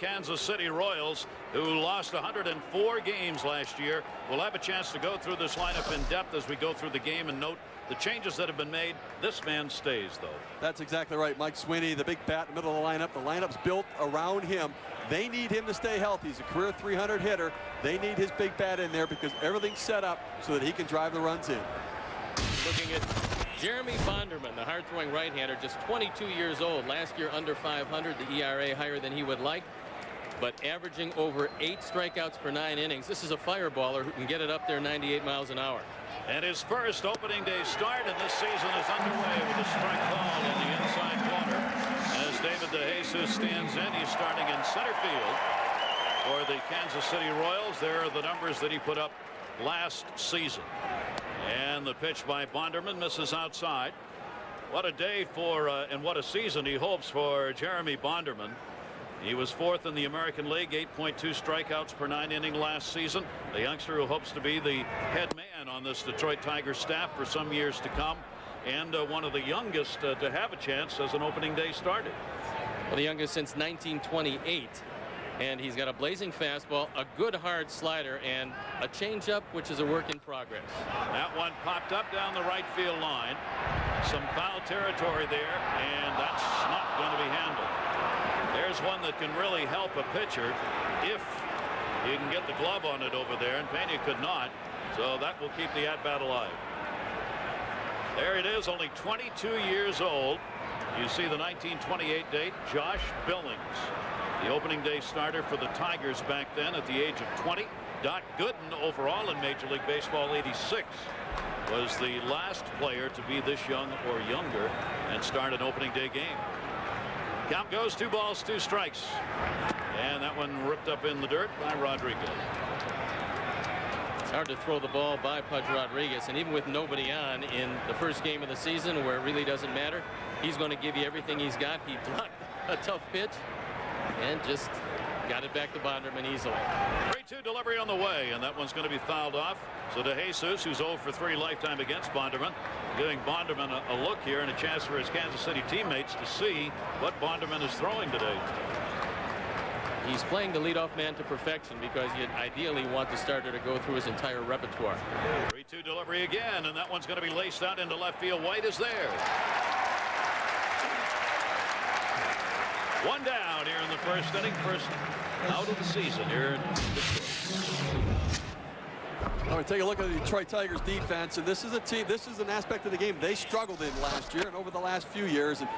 Kansas City Royals, who lost 104 games last year. We'll have a chance to go through this lineup in depth as we go through the game and note the changes that have been made. This man stays, though. That's exactly right. Mike Sweeney, the big bat in the middle of the lineup. The lineup's built around him. They need him to stay healthy. He's a career 300 hitter. They need his big bat in there because everything's set up so that he can drive the runs in. Looking at Jeremy Bonderman, the hard-throwing right-hander, just 22 years old. Last year under 500, the ERA higher than he would like, but averaging over 8 strikeouts per 9 innings. This is a fireballer who can get it up there 98 miles an hour. And his first opening day start in this season is underway with a strike call in the inside corner. As David DeJesus stands in, he's starting in center field for the Kansas City Royals. There are the numbers that he put up last season. And the pitch by Bonderman misses outside. What a day for and what a season he hopes for Jeremy Bonderman. He was 4th in the American League, 8.2 strikeouts per 9 inning last season. The youngster who hopes to be the head man on this Detroit Tigers staff for some years to come, and one of the youngest to have a chance as an opening day starter. Well, the youngest since 1928. And he's got a blazing fastball, a good hard slider, and a changeup, which is a work in progress. That one popped up down the right field line. Some foul territory there, and that's not going to be handled. There's one that can really help a pitcher if you can get the glove on it over there, and Pena could not, so that will keep the at-bat alive. There it is, only 22 years old. You see the 1928 date, Josh Billings, the opening day starter for the Tigers back then at the age of 20. Doc Gooden, overall in Major League Baseball, 86, was the last player to be this young or younger and start an opening day game. Count goes 2 balls, 2 strikes. And that one ripped up in the dirt by Rodriguez. It's hard to throw the ball by Pudge Rodriguez, and even with nobody on in the first game of the season where it really doesn't matter, he's going to give you everything he's got. He blocked a tough pitch and just got it back to Bonderman easily. 3-2 delivery on the way, and that one's going to be fouled off. So DeJesus, who's 0 for 3 lifetime against Bonderman, giving Bonderman a look here and a chance for his Kansas City teammates to see what Bonderman is throwing today. He's playing the leadoff man to perfection because you ideally want the starter to go through his entire repertoire. 3-2 delivery again, and that one's going to be laced out into left field. White is there. One down here in the first inning, first out of the season here in Detroit. All right, take a look at the Detroit Tigers defense, and this is a team, this is an aspect of the game they struggled in last year and over the last few years. And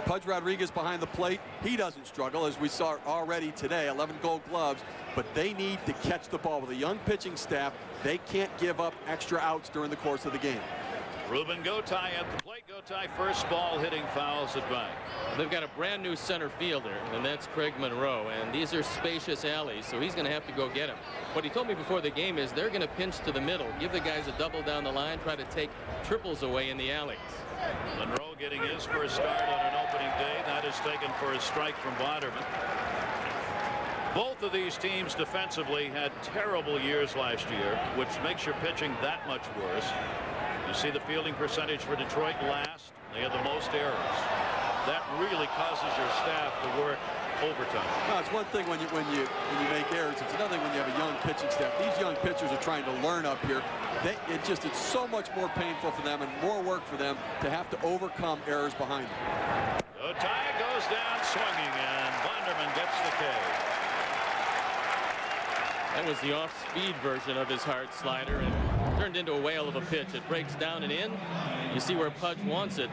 Pudge Rodriguez behind the plate, he doesn't struggle, as we saw already today, 11 gold gloves, but they need to catch the ball. With a young pitching staff, they can't give up extra outs during the course of the game. Ruben Gotay at the plate. Gotay first ball hitting, fouls it back. They've got a brand new center fielder, and that's Craig Monroe, and these are spacious alleys, so he's going to have to go get him. What he told me before the game is they're going to pinch to the middle, give the guys a double down the line, try to take triples away in the alleys. Monroe getting his first start on an opening day. That is taken for a strike from Bonderman. Both of these teams defensively had terrible years last year, which makes your pitching that much worse. You see the fielding percentage for Detroit last. They had the most errors. That really causes your staff to work overtime. No, it's one thing when you make errors. It's another thing when you have a young pitching staff. These young pitchers are trying to learn up here. It's so much more painful for them and more work for them to have to overcome errors behind them. Gotay goes down swinging, and Bonderman gets the K. That was the off-speed version of his hard slider and turned into a whale of a pitch. It breaks down and in. You see where Pudge wants it.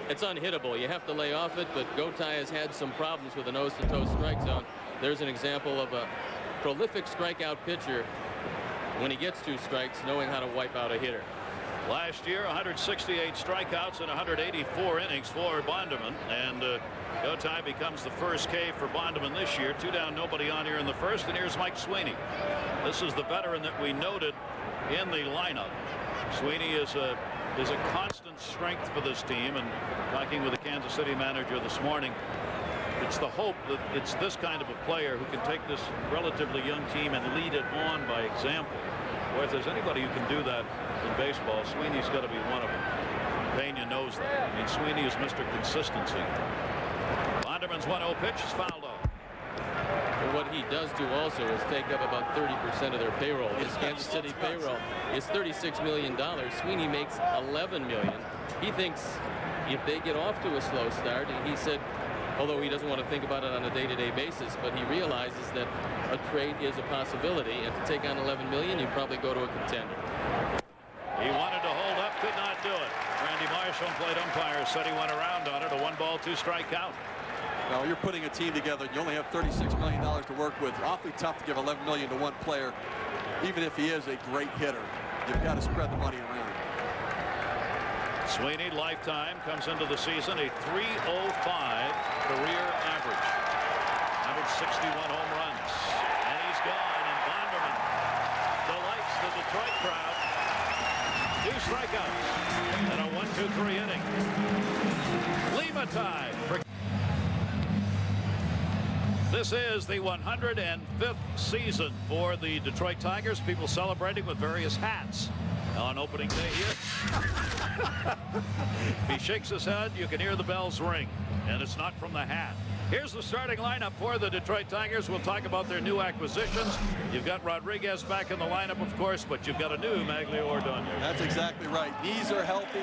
It's unhittable. You have to lay off it, but Gotay has had some problems with a nose-to-toe strike zone. There's an example of a prolific strikeout pitcher when he gets 2 strikes, knowing how to wipe out a hitter. Last year, 168 strikeouts and 184 innings for Bonderman, and Gotay becomes the first K for Bonderman this year. 2 down, nobody on here in the first, and here's Mike Sweeney. This is the veteran that we noted in the lineup. Sweeney is a constant strength for this team, and talking with the Kansas City manager this morning, it's the hope that it's this kind of a player who can take this relatively young team and lead it on by example. Boy, if there's anybody who can do that in baseball, Sweeney's got to be one of them. Pena knows that. I mean, Sweeney is Mr. Consistency. Bonderman's 1-0 pitch is fouled off. what he does do also is take up about 30% of their payroll. This Kansas City payroll is $36 million. Sweeney makes $11 million. He thinks if they get off to a slow start, he said, although he doesn't want to think about it on a day-to-day basis, but he realizes that a trade is a possibility, and to take on $11 million, you probably go to a contender. He wanted to hold up, could not do it. Randy Marshall, plate umpire, said he went around on it. A 1-ball, 2-strike count. Now, you're putting a team together, and you only have $36 million to work with. Awfully tough to give $11 million to one player, even if he is a great hitter. You've got to spread the money around. Sweeney, lifetime, comes into the season a .305 career average. 161 home runs. And he's gone, and Bonderman delights the Detroit crowd. 2 strikeouts and a 1-2-3 inning. Lima time. This is the 105th season for the Detroit Tigers. People celebrating with various hats on opening day here. If he shakes his head, you can hear the bells ring, and it's not from the hat. Here's the starting lineup for the Detroit Tigers. We'll talk about their new acquisitions. You've got Rodriguez back in the lineup, of course, but you've got a new Maglio Ordonez. That's exactly right. Knees are healthy.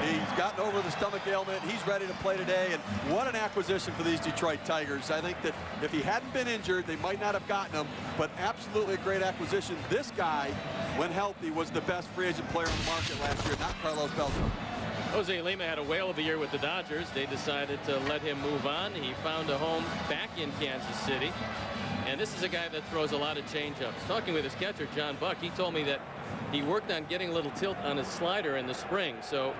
He's gotten over the stomach ailment. He's ready to play today. And what an acquisition for these Detroit Tigers. I think that if he hadn't been injured, they might not have gotten him, but absolutely a great acquisition. This guy, when healthy, was the best free agent player on the market last year, not Carlos Beltran. Jose Lima had a whale of a year with the Dodgers. They decided to let him move on. He found a home back in Kansas City. And this is a guy that throws a lot of changeups. Talking with his catcher, John Buck, he told me that he worked on getting a little tilt on his slider in the spring. So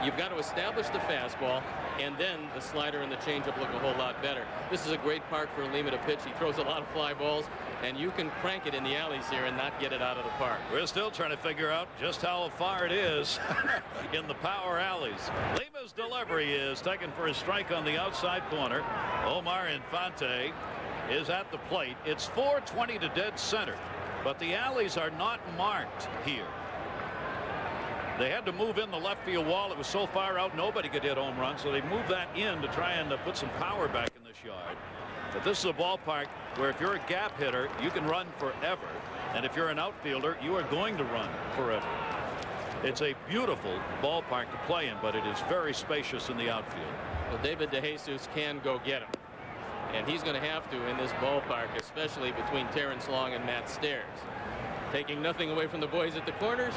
you've got to establish the fastball, and then the slider and the changeup look a whole lot better. This is a great park for Lima to pitch. He throws a lot of fly balls, and you can crank it in the alleys here and not get it out of the park. We're still trying to figure out just how far it is in the power alleys. Lima's delivery is taken for a strike on the outside corner. Omar Infante is at the plate. It's 420 to dead center, but the alleys are not marked here. They had to move in the left field wall. It was so far out nobody could hit home runs, so they moved that in to try and put some power back in this yard. But this is a ballpark where if you're a gap hitter, you can run forever, and if you're an outfielder, you are going to run forever. It's a beautiful ballpark to play in, but it is very spacious in the outfield. Well, David DeJesus can go get him, and he's going to have to in this ballpark, especially between Terrence Long and Matt Stairs. Taking nothing away from the boys at the corners.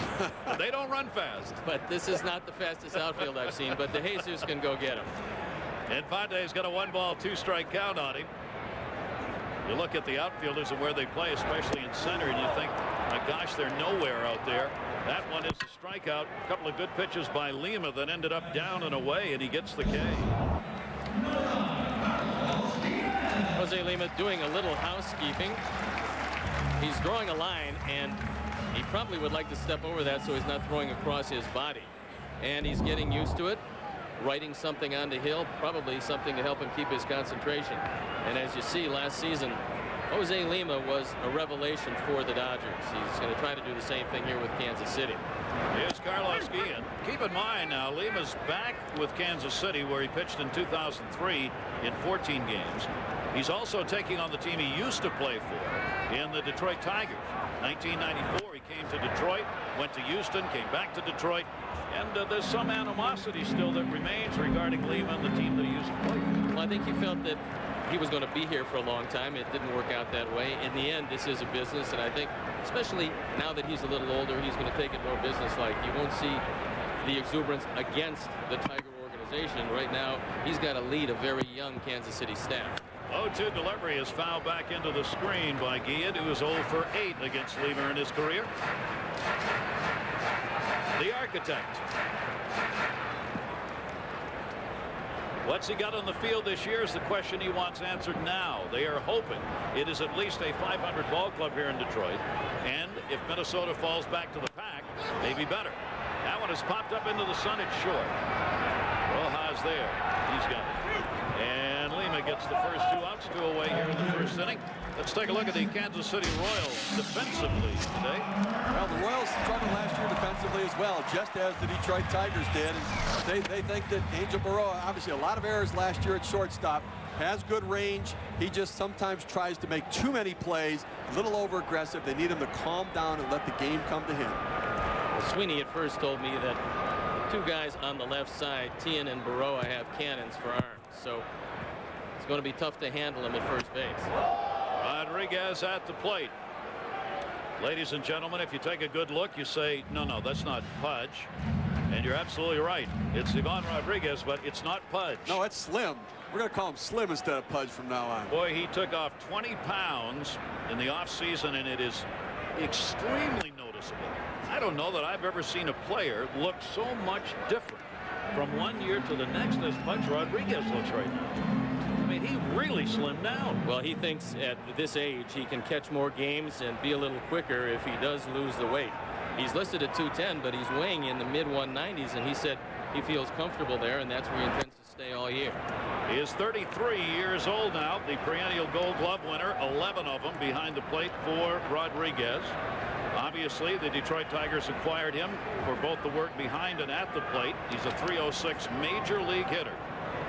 They don't run fast. But this is not the fastest outfield I've seen, but DeJesus can go get him. Infante's got a 1-ball, 2-strike count on him. You look at the outfielders and where they play, especially in center, and you think, my gosh, they're nowhere out there. That one is a strikeout. A couple of good pitches by Lima that ended up down and away, and he gets the K. Jose Lima doing a little housekeeping. He's drawing a line, and he probably would like to step over that so he's not throwing across his body. And he's getting used to it, writing something on the hill, probably something to help him keep his concentration. And as you see, last season, Jose Lima was a revelation for the Dodgers. He's going to try to do the same thing here with Kansas City. Here's Carlos Guillen. Keep in mind now, Lima's back with Kansas City, where he pitched in 2003 in 14 games. He's also taking on the team he used to play for in the Detroit Tigers. 1994, he came to Detroit, went to Houston, came back to Detroit, and there's some animosity still that remains regarding Lima and the team that he used to play for. Well, I think he felt that he was going to be here for a long time. It didn't work out that way. In the end, this is a business, and I think, especially now that he's a little older, he's going to take it more business-like. You won't see the exuberance against the Tiger organization. Right now, he's got to lead a very young Kansas City staff. 0-2 delivery is fouled back into the screen by Guillen, who is 0 for 8 against Lima in his career. The architect. What's he got on the field this year is the question he wants answered now. They are hoping it is at least a 500 ball club here in Detroit, and if Minnesota falls back to the pack, maybe better. That one has popped up into the sun. It's short. Rojas there. He's got it. And Lima gets the first 2 outs, 2 away here in the first inning. Let's take a look at the Kansas City Royals defensively today. Well, the Royals struggled last year defensively as well, just as the Detroit Tigers did. And they think that Angel Baroa, obviously a lot of errors last year at shortstop. has good range. He just sometimes tries to make too many plays, a little over aggressive. They need him to calm down and let the game come to him. Well, Sweeney at first told me that the two guys on the left side, Tien and Baroa, have cannons for arms. So it's going to be tough to handle him at first base. Rodriguez at the plate. Ladies and gentlemen, if you take a good look, you say, no, that's not Pudge. And you're absolutely right. It's Ivan Rodriguez, but it's not Pudge. No, it's Slim. We're going to call him Slim instead of Pudge from now on. Boy, he took off 20 pounds in the offseason, and it is extremely noticeable. I don't know that I've ever seen a player look so much different from one year to the next as Pudge Rodriguez looks right now. I mean, he really slimmed down. Well, he thinks at this age he can catch more games and be a little quicker if he does lose the weight. He's listed at 210, but he's weighing in the mid-190s, and he said he feels comfortable there, and that's where he intends to stay all year. He is 33 years old now, the perennial Gold Glove winner, 11 of them behind the plate for Rodriguez. Obviously, the Detroit Tigers acquired him for both the work behind and at the plate. He's a .306 major league hitter,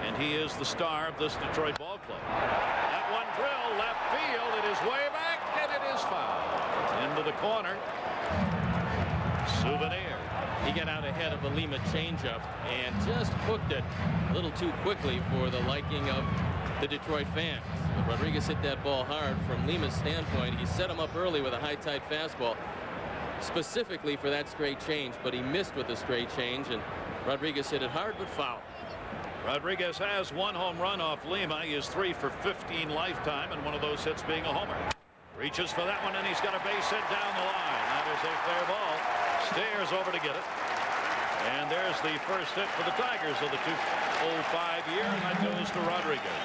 and he is the star of this Detroit ball club. That one drill left field. It is way back, and it is foul. Into the corner. Souvenir. He got out ahead of a Lima changeup and just hooked it a little too quickly for the liking of the Detroit fans. But Rodriguez hit that ball hard. From Lima's standpoint, he set him up early with a high tight fastball specifically for that straight change, but he missed with the straight change, and Rodriguez hit it hard but foul. Rodriguez has one home run off Lima. He is 3 for 15 lifetime, and one of those hits being a homer. Reaches for that one, and he's got a base hit down the line. That is a fair ball. Stairs over to get it. And there's the first hit for the Tigers of the 2005 year, and that goes to Rodriguez.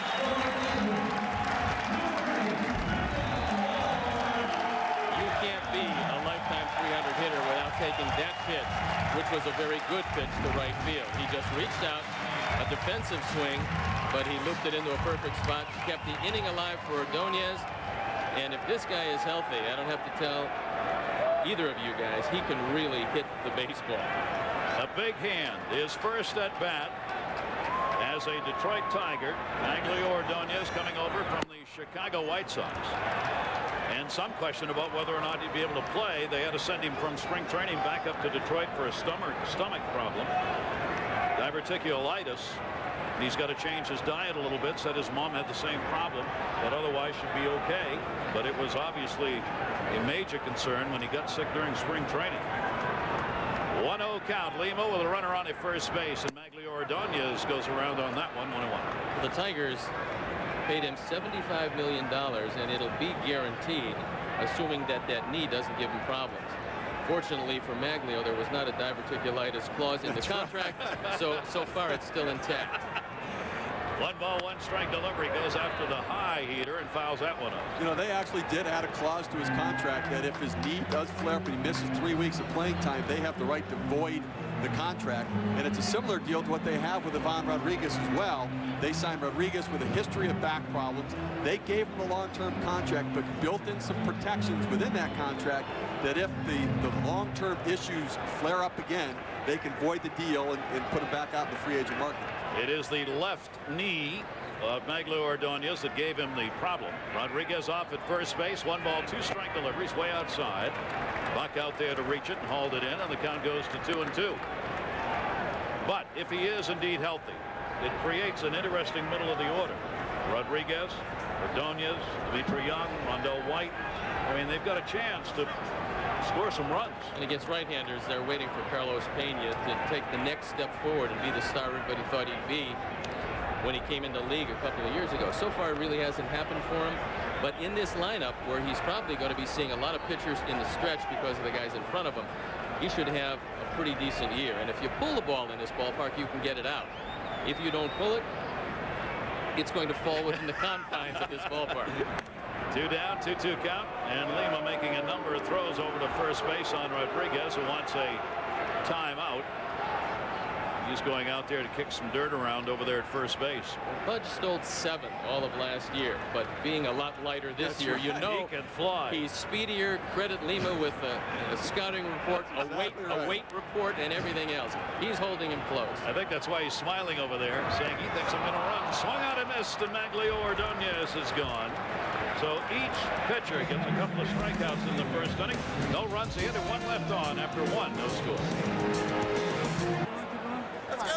You can't be a lifetime 300 hitter without taking that pitch, which was a very good pitch to right field. He just reached out, a defensive swing, but he looped it into a perfect spot, kept the inning alive for Ordonez. And if this guy is healthy, I don't have to tell either of you guys, he can really hit the baseball. A big hand. His first at bat as a Detroit Tiger. Maglio Ordonez coming over from the Chicago White Sox. And some question about whether or not he'd be able to play. They had to send him from spring training back up to Detroit for a stomach problem. Diverticulitis. He's got to change his diet a little bit. Said his mom had the same problem, but otherwise should be okay. But it was obviously a major concern when he got sick during spring training. 1-0 count. Lima with a runner on at first base, and Maglio Ordonez goes around on that one. 1-1. The Tigers paid him $75 million, and it'll be guaranteed, assuming that that knee doesn't give him problems. Fortunately for Maglio, there was not a diverticulitis clause in the contract, so far it's still intact. 1-1 delivery, goes after the high heater and fouls that one up. You know, they actually did add a clause to his contract that if his knee does flare up and he misses 3 weeks of playing time, they have the right to void the contract. And it's a similar deal to what they have with Ivan Rodriguez as well. They signed Rodriguez with a history of back problems. They gave him a long-term contract, but built in some protections within that contract that if the long-term issues flare up again, they can void the deal and put him back out in the free agent market. It is the left knee of Maglio Ordonez that gave him the problem. Rodriguez off at first base. 1-2 deliveries way outside. Buck out there to reach it and hauled it in, and the count goes to 2-2. But if he is indeed healthy, it creates an interesting middle of the order. Rodriguez, Ordonez, Dimitri Young, Rondell White. I mean, they've got a chance to score some runs. And against right-handers, they're waiting for Carlos Pena to take the next step forward and be the star everybody thought he'd be when he came into the league a couple of years ago. So far, it really hasn't happened for him. But in this lineup, where he's probably going to be seeing a lot of pitchers in the stretch because of the guys in front of him, he should have a pretty decent year. And if you pull the ball in this ballpark, you can get it out. If you don't pull it, it's going to fall within the confines of this ballpark. 2 down, 2-2 count, and Lima making a number of throws over to first base on Rodriguez, who wants a timeout. He's going out there to kick some dirt around over there at first base. Pudge stole 7 all of last year, but being a lot lighter this year, you know, he can fly. He's speedier. Credit Lima with a scouting report, a weight report, and everything else. He's holding him close. I think that's why he's smiling over there, saying he thinks I'm going to run. Swung out and missed, and Maglio Ordonez is gone. So each pitcher gets a couple of strikeouts in the first inning. No runs ahead and 1 left on after 1. No score.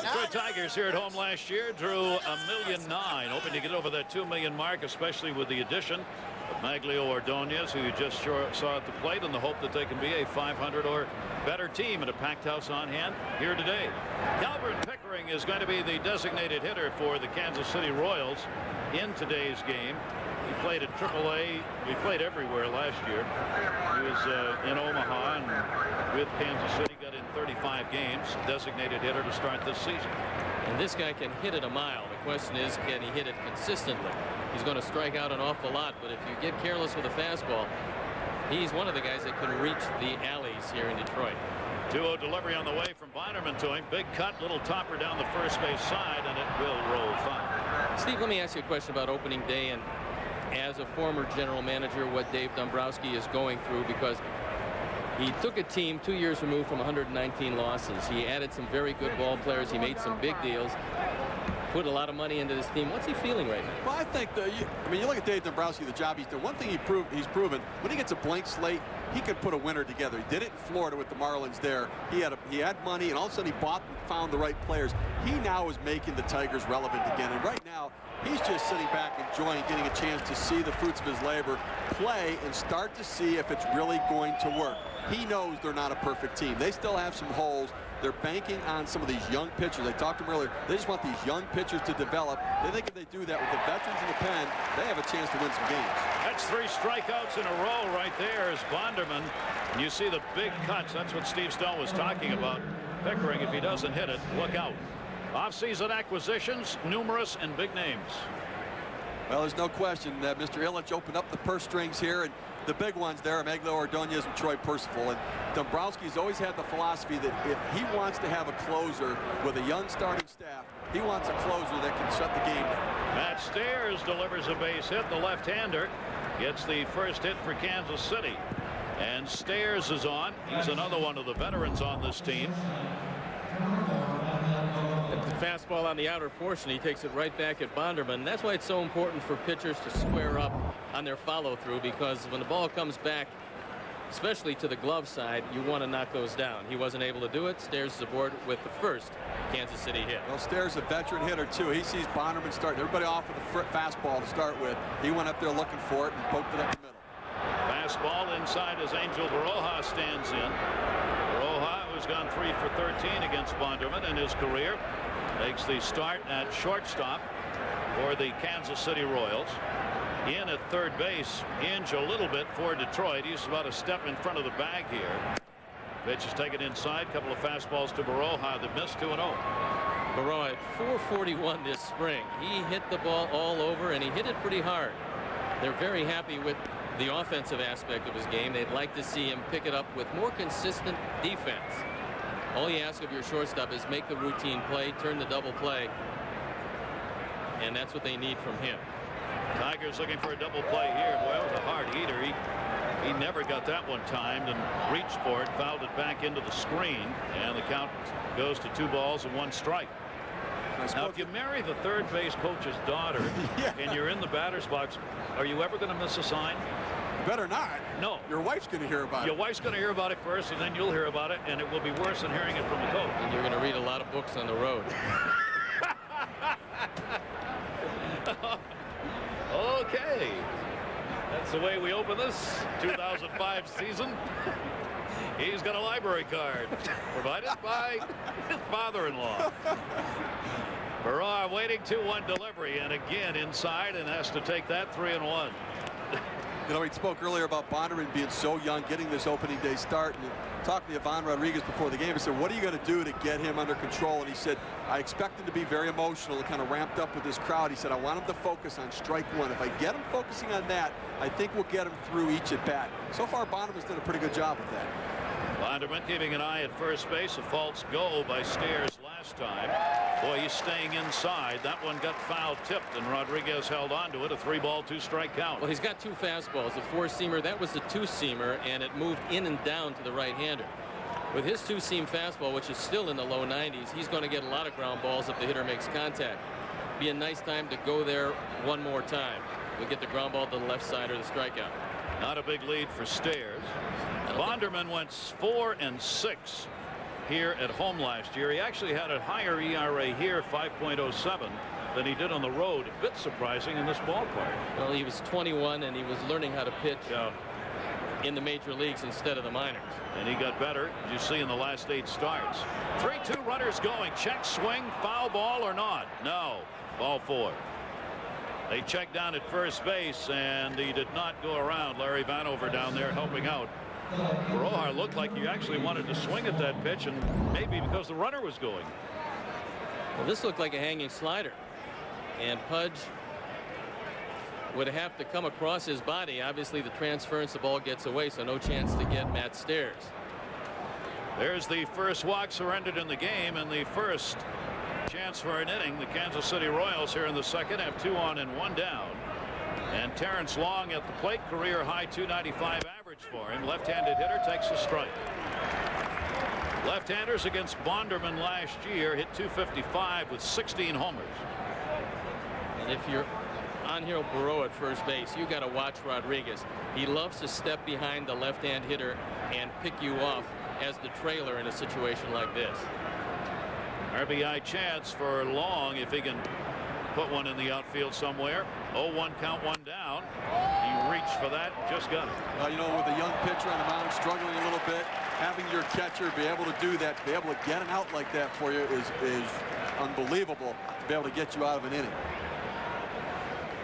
Detroit Tigers here at home last year drew $1.9 million, hoping to get over that $2 million mark, especially with the addition of Maglio Ordonez, who you just saw at the plate, in the hope that they can be a 500 or better team, and a packed house on hand here today. Calvin Pickering is going to be the designated hitter for the Kansas City Royals in today's game. He played at AAA. He played everywhere last year. He was in Omaha and with Kansas City, got in 35 games, designated hitter to start this season. And this guy can hit it a mile. The question is, can he hit it consistently? He's going to strike out an awful lot, but if you get careless with a fastball, he's one of the guys that can reach the alleys here in Detroit. 2-0 delivery on the way from Bonderman to him. Big cut, little topper down the first base side, and it will roll foul. Steve, let me ask you a question about opening day, and as a former general manager, what Dave Dombrowski is going through, because he took a team 2 years removed from 119 losses. He added some very good ball players. He made some big deals, put a lot of money into this team. What's he feeling right now? Well, I think you look at Dave Dombrowski, the job he's done. One thing he's proven, when he gets a blank slate, he could put a winner together. He did it in Florida with the Marlins there. He had money, and all of a sudden he bought and found the right players. He now is making the Tigers relevant again, and right now he's just sitting back enjoying getting a chance to see the fruits of his labor play and start to see if it's really going to work. He knows they're not a perfect team. They still have some holes. They're banking on some of these young pitchers. I talked to him earlier. They just want these young pitchers to develop. They think if they do that with the veterans in the pen, they have a chance to win some games. That's 3 strikeouts in a row right there as Bonderman. And you see the big cuts. That's what Steve Stone was talking about. Pickering, if he doesn't hit it, look out. Off-season acquisitions, numerous and big names. Well, there's no question that Mr. Ilitch opened up the purse strings here, and the big ones there are Maglio Ordonez and Troy Percival. And Dombrowski's always had the philosophy that if he wants to have a closer with a young starting staff, he wants a closer that can shut the game down. Matt Stairs delivers a base hit. The left-hander gets the first hit for Kansas City. And Stairs is on. He's another one of the veterans on this team. The fastball on the outer portion, he takes it right back at Bonderman. That's why it's so important for pitchers to square up on their follow-through, because when the ball comes back, especially to the glove side, you want to knock those down. He wasn't able to do it. Stairs is aboard with the first Kansas City hit. Well, Stairs is a veteran hitter too. He sees Bonderman starting everybody off with a fastball to start with. He went up there looking for it and poked it up the middle. Fastball inside as Angel Baroja stands in. Baroja, who's gone 3 for 13 against Bonderman in his career, makes the start at shortstop for the Kansas City Royals. In at third base, inch a little bit for Detroit. He's about a step in front of the bag here. Pitch is taken inside. Couple of fastballs to Baroja that missed. 2-0. Baroja at 441 this spring. He hit the ball all over, and he hit it pretty hard. They're very happy with the offensive aspect of his game. They'd like to see him pick it up with more consistent defense. All you ask of your shortstop is make the routine play, turn the double play, and that's what they need from him. Tigers looking for a double play here. Boy, that was a hard heater. He never got that one timed and reached for it, fouled it back into the screen, and the count goes to 2 balls and 1 strike. Now, if you marry the third base coach's daughter and you're in the batter's box, are you ever going to miss a sign? Better not. No. Your wife's going to hear about it. Your wife's going to hear about it first, and then you'll hear about it, and it will be worse than hearing it from the coach. And you're going to read a lot of books on the road. Okay. That's the way we open this 2005 season. He's got a library card provided by his father-in-law. Baroja waiting 2-1 delivery, and again inside, and has to take that 3-1. You know, we spoke earlier about Bonderman being so young, getting this opening day start, and talking to Ivan Rodriguez before the game. I said, what are you going to do to get him under control? And he said, I expect him to be very emotional and kind of ramped up with this crowd. He said, I want him to focus on strike 1. If I get him focusing on that, I think we'll get him through each at bat. So far, Bonderman's done a pretty good job with that. Bonderman keeping an eye at first base. A false goal by Stairs last last time. Boy, he's staying inside. That one got foul tipped, and Rodriguez held on to it. A 3-ball, 2-strike count. Well, he's got 2 fastballs, a 4-seamer. That was the 2-seamer, and it moved in and down to the right-hander. With his 2-seam fastball, which is still in the low 90s, he's going to get a lot of ground balls if the hitter makes contact. Be a nice time to go there one more time. We'll get the ground ball to the left side or the strikeout. Not a big lead for Stairs. Bonderman went 4-6 here at home last year. He actually had a higher ERA here, 5.07, than he did on the road. A bit surprising in this ballpark. Well, he was 21 and he was learning how to pitch in the major leagues instead of the minors. And he got better, as you see, in the last 8 starts. 3-2 runners going. Check swing, foul ball or not? No. Ball 4. They checked down at first base, and he did not go around. Larry Vanover down there helping out. Baroja looked like he actually wanted to swing at that pitch, and maybe because the runner was going. Well, this looked like a hanging slider, and Pudge would have to come across his body. Obviously, the transference, the ball gets away, so no chance to get Matt Stairs. There's the first walk surrendered in the game, and the first chance for an inning. The Kansas City Royals here in the second have 2 on and 1 down. And Terrence Long at the plate, career high 295 average for him. Left-handed hitter takes a strike. Left-handers against Bonderman last year hit 255 with 16 homers. And if you're Angel Burrow at first base, you got to watch Rodriguez. He loves to step behind the left-hand hitter and pick you off as the trailer in a situation like this. RBI chance for Long if he can put one in the outfield somewhere. 0-1 count, 1 down. He reached for that, just got it. You know, with a young pitcher on the mound struggling a little bit, having your catcher be able to do that, be able to get an out like that for you is unbelievable, to be able to get you out of an inning.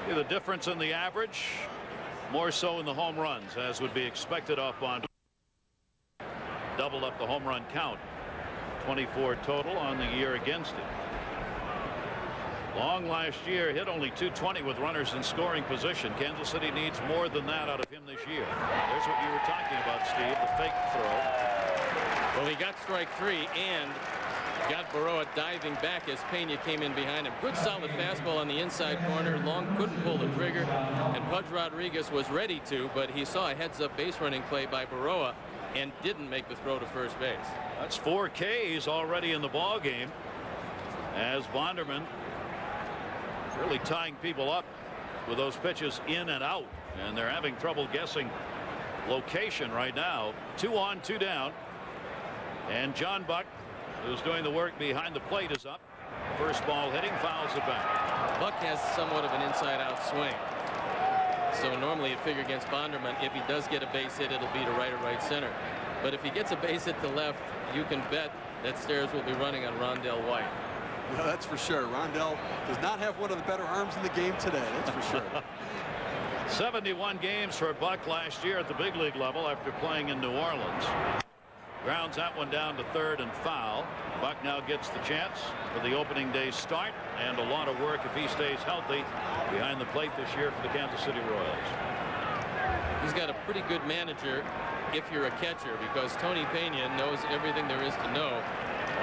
Yeah, the difference in the average, more so in the home runs, as would be expected off Bond. Doubled up the home run count. 24 total on the year against it. Long last year hit only 220 with runners in scoring position. Kansas City needs more than that out of him this year. There's what you were talking about, Steve, the fake throw. Well, he got strike 3 and got Baroa diving back as Pena came in behind him. Good solid fastball on the inside corner. Long couldn't pull the trigger, and Pudge Rodriguez was ready to, but he saw a heads-up base running play by Baroa and didn't make the throw to first base. That's 4 Ks already in the ball game, as Bonderman really tying people up with those pitches in and out, and they're having trouble guessing location right now. 2 on, 2 down, and John Buck, who's doing the work behind the plate, is up. First ball hitting, fouls it back. Buck has somewhat of an inside-out swing, so normally you'd figure against Bonderman, if he does get a base hit, it'll be to right or right center. But if he gets a base hit to left, you can bet that Stairs will be running on Rondell White. Yeah, that's for sure. Rondell does not have one of the better arms in the game today, that's for sure. 71 games for Buck last year at the big league level after playing in New Orleans. Grounds that one down to third and foul. Buck now gets the chance for the opening day start, and a lot of work if he stays healthy behind the plate this year for the Kansas City Royals. He's got a pretty good manager if you're a catcher, because Tony Pena knows everything there is to know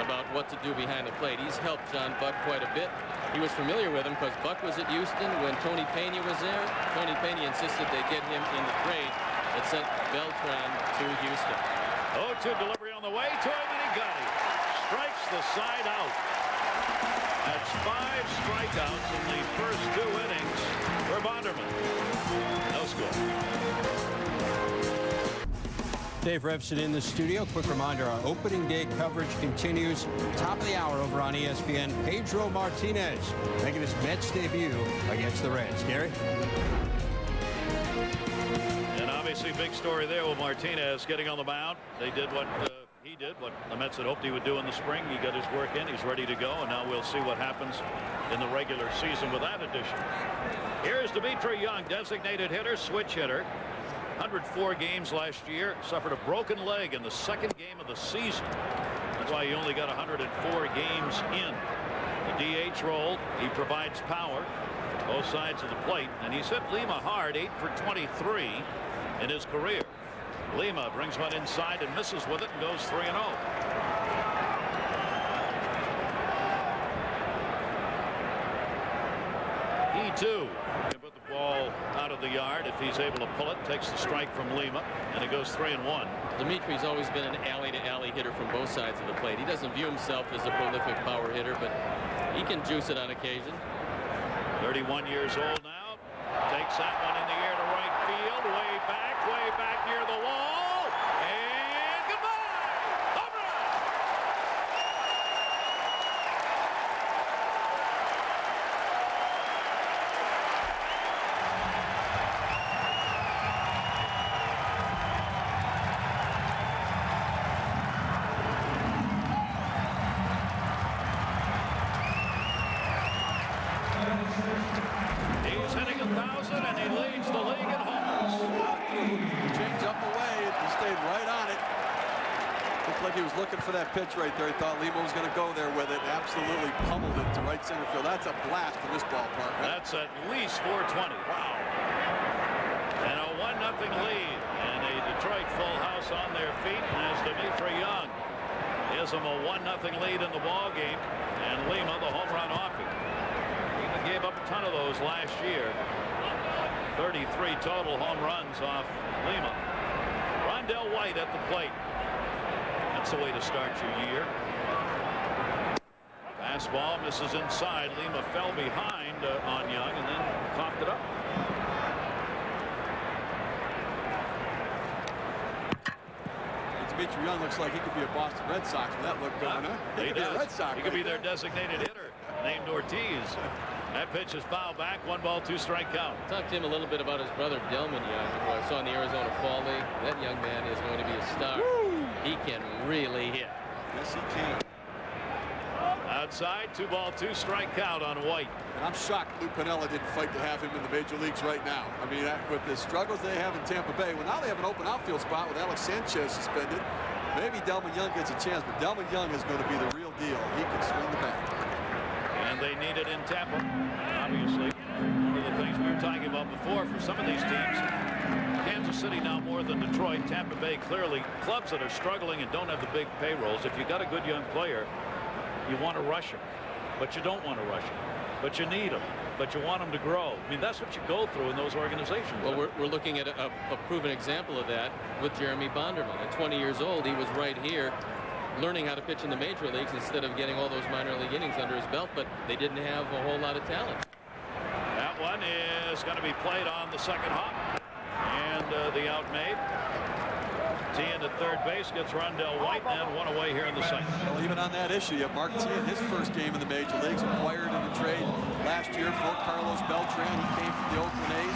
about what to do behind the plate. He's helped John Buck quite a bit. He was familiar with him because Buck was at Houston when Tony Pena was there. Tony Pena insisted they get him in the trade that sent Beltran to Houston. 0-2 delivery on the way to him, and he got it. Strikes the side out. That's 5 strikeouts in the first 2 innings for Bonderman. No score. Dave Revson in the studio. Quick reminder, our opening day coverage continues. Top of the hour over on ESPN. Pedro Martinez making his Mets debut against the Reds. Gary? And obviously big story there with Martinez getting on the mound. They did what he did, what the Mets had hoped he would do in the spring. He got his work in. He's ready to go, and now we'll see what happens in the regular season with that addition. Here's Dimitri Young, designated hitter, switch hitter. 104 games last year, suffered a broken leg in the second game of the season. That's why he only got 104 games in. The DH role, he provides power both sides of the plate, and he's hit Lima hard, 8 for 23 in his career. Lima brings one inside and misses with it and goes 3-0. He too can put the ball out of the yard if he's able to pull it. Takes the strike from Lima, and it goes 3-1. Dimitri's always been an alley-to-alley hitter from both sides of the plate. He doesn't view himself as a prolific power hitter, but he can juice it on occasion. 31 years old now. Takes that one in the air to right field. Way back near the wall. And goodbye! Home run! He's hitting 1,000 and he leads the league in homers. Change up away. He stayed right on it. Looked like he was looking for that pitch right there. He thought Lima was going to go there with it. Absolutely pummeled it to right center field. That's a blast from this ballpark. Right? That's at least 420. Wow. And a 1-0 lead. And a Detroit full house on their feet as Dimitri Young gives them a 1-0 lead in the ball game. And Lima, the home run off it. Lima gave up a ton of those last year. 33 total home runs off Lima. Rondell White at the plate. That's the way to start your year. Fastball misses inside. Lima fell behind on Young and then coughed it up. Dimitri Young looks like he could be a Boston Red Sox with that look going on. He could be a Red Sox. He could be their designated hitter, named Ortiz. That pitch is foul back. 1 ball, 2 strike count. Talked to him a little bit about his brother Delman Young, who I saw in the Arizona Fall League. That young man is going to be a star. Woo! He can really hit. Yes, he can. Outside, 2 ball, 2 strike count on White. And I'm shocked Lou Piniella didn't fight to have him in the major leagues right now. I mean, with the struggles they have in Tampa Bay, well, now they have an open outfield spot with Alex Sanchez suspended. Maybe Delman Young gets a chance, but Delman Young is going to be the real deal. He can swing the bat. And they need it in Tampa, obviously. One of the things we were talking about before for some of these teams, Kansas City now more than Detroit, Tampa Bay clearly, clubs that are struggling and don't have the big payrolls. If you got a good young player, you want to rush him, but you don't want to rush him, but you need him, but you want him to grow. I mean, that's what you go through in those organizations. Well, we're looking at a proven example of that with Jeremy Bonderman. At 20 years old, he was right here learning how to pitch in the major leagues instead of getting all those minor league innings under his belt, but they didn't have a whole lot of talent. That one is going to be played on the second hop, and the out made. Tien at third base gets Rondell White and 1 away here in the second. Well, even on that issue, you have Mark Tien, his first game in the major leagues, acquired in a trade last year for Carlos Beltran. He came from the Oakland A's,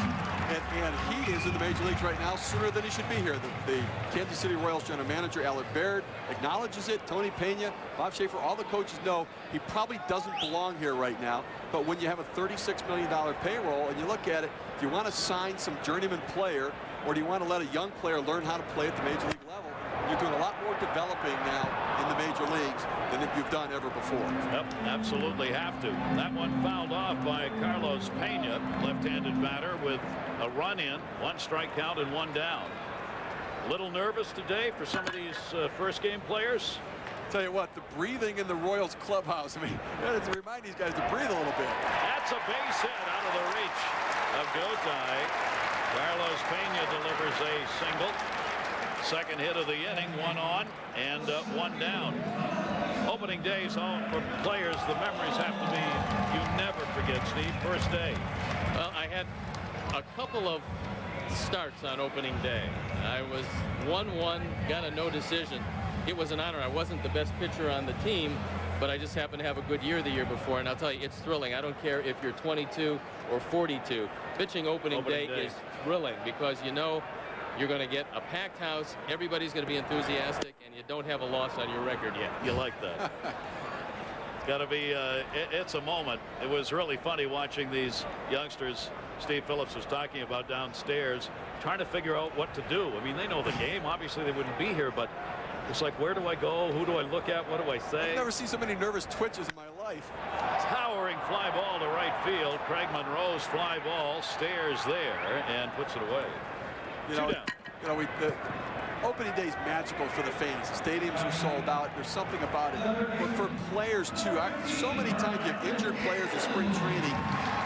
and he is in the major leagues right now sooner than he should be here. The Kansas City Royals general manager, Albert Baird, acknowledges it. Tony Pena, Bob Schaefer, all the coaches know he probably doesn't belong here right now. But when you have a $36 million payroll and you look at it, do you want to sign some journeyman player, or do you want to let a young player learn how to play at the major league level? You're doing a lot more developing now in the major leagues than you've done ever before. Yep, absolutely have to. That one fouled off by Carlos Pena, left-handed batter with a run in, 1 strike count and 1 down. A little nervous today for some of these first game players. Tell you what, the breathing in the Royals clubhouse, I mean, you have to remind these guys to breathe a little bit. That's a base hit out of the reach of Gotay. Carlos Pena delivers a single. Second hit of the inning, 1 on and 1 down. Opening days home for players, the memories have to be, you never forget, Steve. First day. Well, I had a couple of starts on opening day. I was 1-1, got a no decision. It was an honor. I wasn't the best pitcher on the team, but I just happened to have a good year the year before, and I'll tell you, it's thrilling. I don't care if you're 22 or 42. Pitching opening day is thrilling because you know you're going to get a packed house, everybody's going to be enthusiastic, and you don't have a loss on your record yet. You like that. It's got to be, it's a moment. It was really funny watching these youngsters Steve Phillips was talking about downstairs, trying to figure out what to do. I mean, they know the game. Obviously, they wouldn't be here, but it's like, where do I go? Who do I look at? What do I say? I've never seen so many nervous twitches in my life. Towering fly ball to right field. Craig Monroe's fly ball stares there and puts it away. You know, the opening day is magical for the fans. The stadiums are sold out. There's something about it. But for players, too, so many times you have injured players in spring training.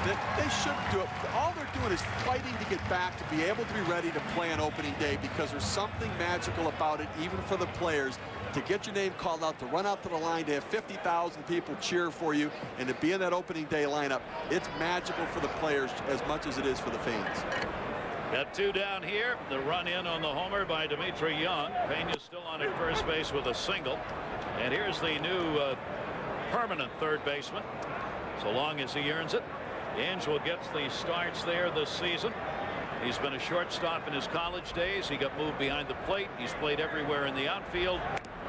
They shouldn't do it. All they're doing is fighting to get back to be able to be ready to play on opening day, because there's something magical about it, even for the players, to get your name called out, to run out to the line, to have 50,000 people cheer for you, and to be in that opening day lineup. It's magical for the players as much as it is for the fans. Got two down here. The run in on the homer by Dimitri Young. Pena's still on at first base with a single. And here's the new permanent third baseman, so long as he earns it. Inge will get the starts there this season. He's been a shortstop in his college days. He got moved behind the plate. He's played everywhere in the outfield.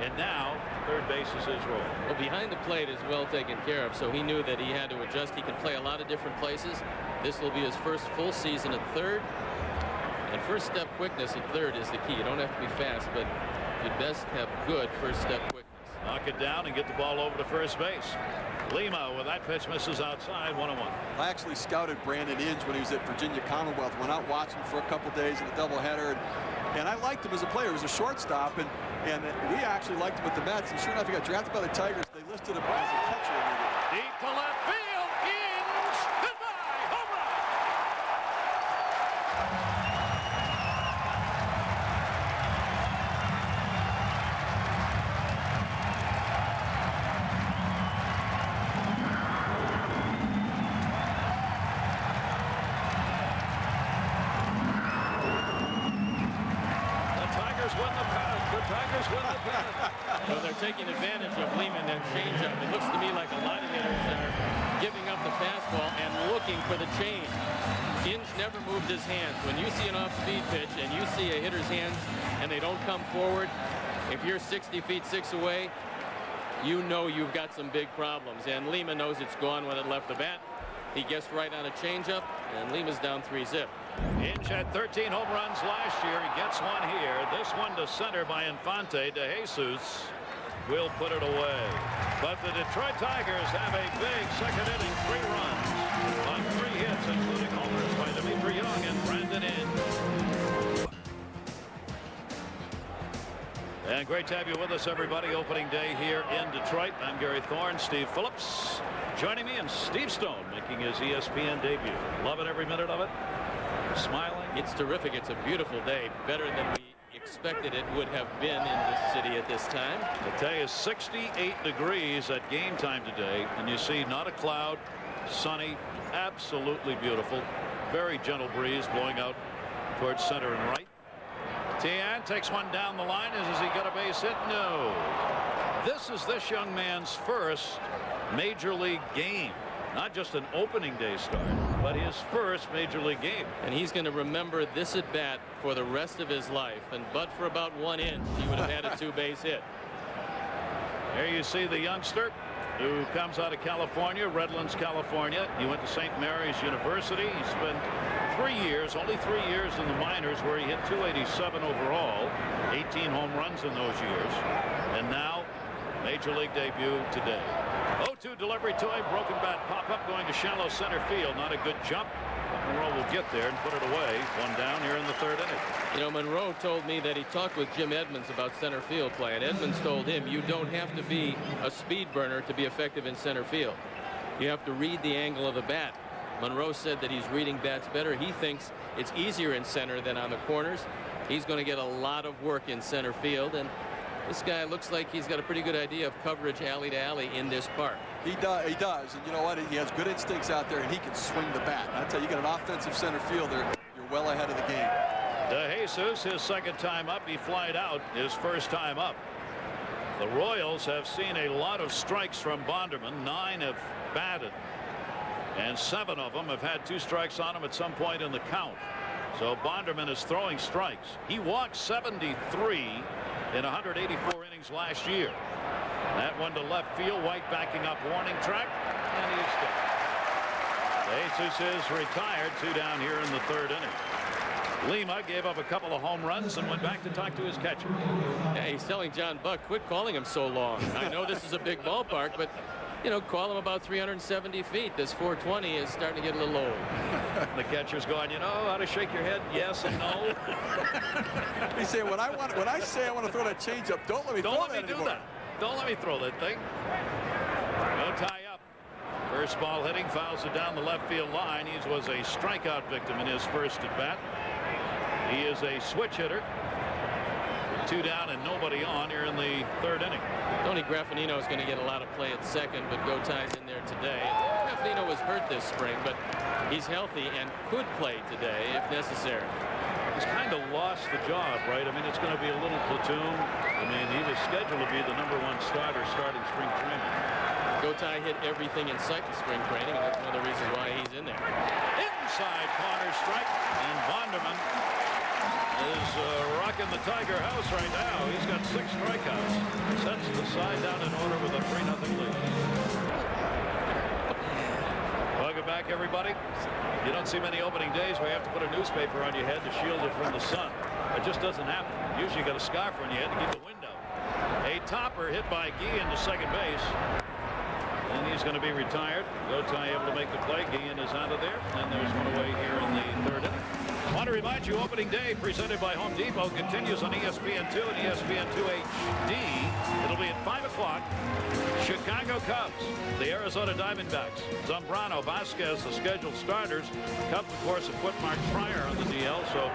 And now third base is his role. Well, behind the plate is well taken care of, so he knew that he had to adjust. He can play a lot of different places. This will be his first full season at third. And first step quickness at third is the key. You don't have to be fast, but you best have good first step quickness. Knock it down and get the ball over to first base. Lima, with that pitch, misses outside, 1-1. I actually scouted Brandon Inge when he was at Virginia Commonwealth. Went out watching him for a couple days in a doubleheader, and I liked him as a player. He was a shortstop, and we actually liked him at the Mets. And sure enough, he got drafted by the Tigers. They listed him as a catcher immediately. Deep to left field. Inge, goodbye, home run. So they're taking advantage of Lehman and changeup. It looks to me like a lot of hitters are giving up the fastball and looking for the change. Inge never moved his hands. When you see an off-speed pitch and you see a hitter's hands and they don't come forward, if you're 60 feet 6 away, you know you've got some big problems. And Lima knows it's gone when it left the bat. He guessed right on a changeup, and Lima's down 3-zip. Inge had 13 home runs last year. He gets one here. This one to center by Infante. De Jesus will put it away. But the Detroit Tigers have a big second inning, 3 runs on 3 hits, including homers by Dimitri Young and Brandon Inge. And great to have you with us, everybody. Opening day here in Detroit. I'm Gary Thorne. Steve Phillips joining me, and Steve Stone making his ESPN debut. Loving every minute of it. Smiling. It's terrific. It's a beautiful day. Better than we expected it would have been in this city at this time. The day is 68 degrees at game time today, and you see not a cloud, sunny, absolutely beautiful. Very gentle breeze blowing out towards center and right. Tian takes one down the line. Has he got a base hit? No. This is this young man's first major league game. Not just an opening day start, but his first major league game. And he's going to remember this at bat for the rest of his life. And but for about 1 inch, he would have had a 2-base hit. There you see the youngster who comes out of California, Redlands, California. He went to St. Mary's University. He spent 3 years, only 3 years in the minors, where he hit .287 overall, 18 home runs in those years. And now, major league debut today. 0-2 delivery to him. Broken bat pop-up going to shallow center field. Not a good jump. Monroe will get there and put it away. 1 down here in the 3rd inning. You know, Monroe told me that he talked with Jim Edmonds about center field play, and Edmonds told him you don't have to be a speed burner to be effective in center field. You have to read the angle of the bat. Monroe said that he's reading bats better. He thinks it's easier in center than on the corners. He's going to get a lot of work in center field, and this guy looks like he's got a pretty good idea of coverage alley to alley in this park. He does, and you know what? He has good instincts out there, and he can swing the bat. I tell you, you got an offensive center fielder, you're well ahead of the game. De Jesus, his 2nd time up. He flied out his 1st time up. The Royals have seen a lot of strikes from Bonderman. 9 have batted, and 7 of them have had 2 strikes on him at some point in the count. So Bonderman is throwing strikes. He walked 73 in 184 innings last year. That one to left field. White backing up, warning track, and he's gone. Jesus is retired. 2 down here in the 3rd inning. Lima gave up a couple of home runs and went back to talk to his catcher. Yeah, he's telling John Buck, quit calling him so long. I know this is a big ballpark, but you know, call him about 370 feet. This 420 is starting to get a little old. The catcher's going, you know how to shake your head, yes and no. He's saying, when I say I want to throw that changeup, don't let me throw that anymore. Don't let me throw that thing. No tie up. First ball hitting, fouls it down the left field line. He was a strikeout victim in his first at bat. He is a switch hitter. 2 down and nobody on here in the 3rd inning. Tony Graffinino is going to get a lot of play at second, but Gotai's in there today. Graffinino was hurt this spring, but he's healthy and could play today if necessary. He's kind of lost the job, right? I mean, it's going to be a little platoon. I mean, he was scheduled to be the #1 starter starting spring training. Gotai hit everything in sight in spring training, and that's one of the reasons why he's in there. Inside corner strike, and Bonderman is rocking the Tiger house right now. He's got 6 strikeouts. Sets the side down in order with a 3-0 lead. Welcome back, everybody. You don't see many opening days where you have to put a newspaper on your head to shield it from the sun. It just doesn't happen. Usually you got a scarf on your head to keep the wind out. A topper hit by Guillen to second base. And he's going to be retired. Gotai able to make the play. Guillen is out of there. And there's one away here in the 3rd inning. I want to remind you, opening day presented by Home Depot continues on ESPN2 and ESPN2 HD. It'll be at 5 o'clock. Chicago Cubs, the Arizona Diamondbacks. Zambrano, Vasquez, the scheduled starters. Cubs, of course, have put Mark Pryor on the DL, so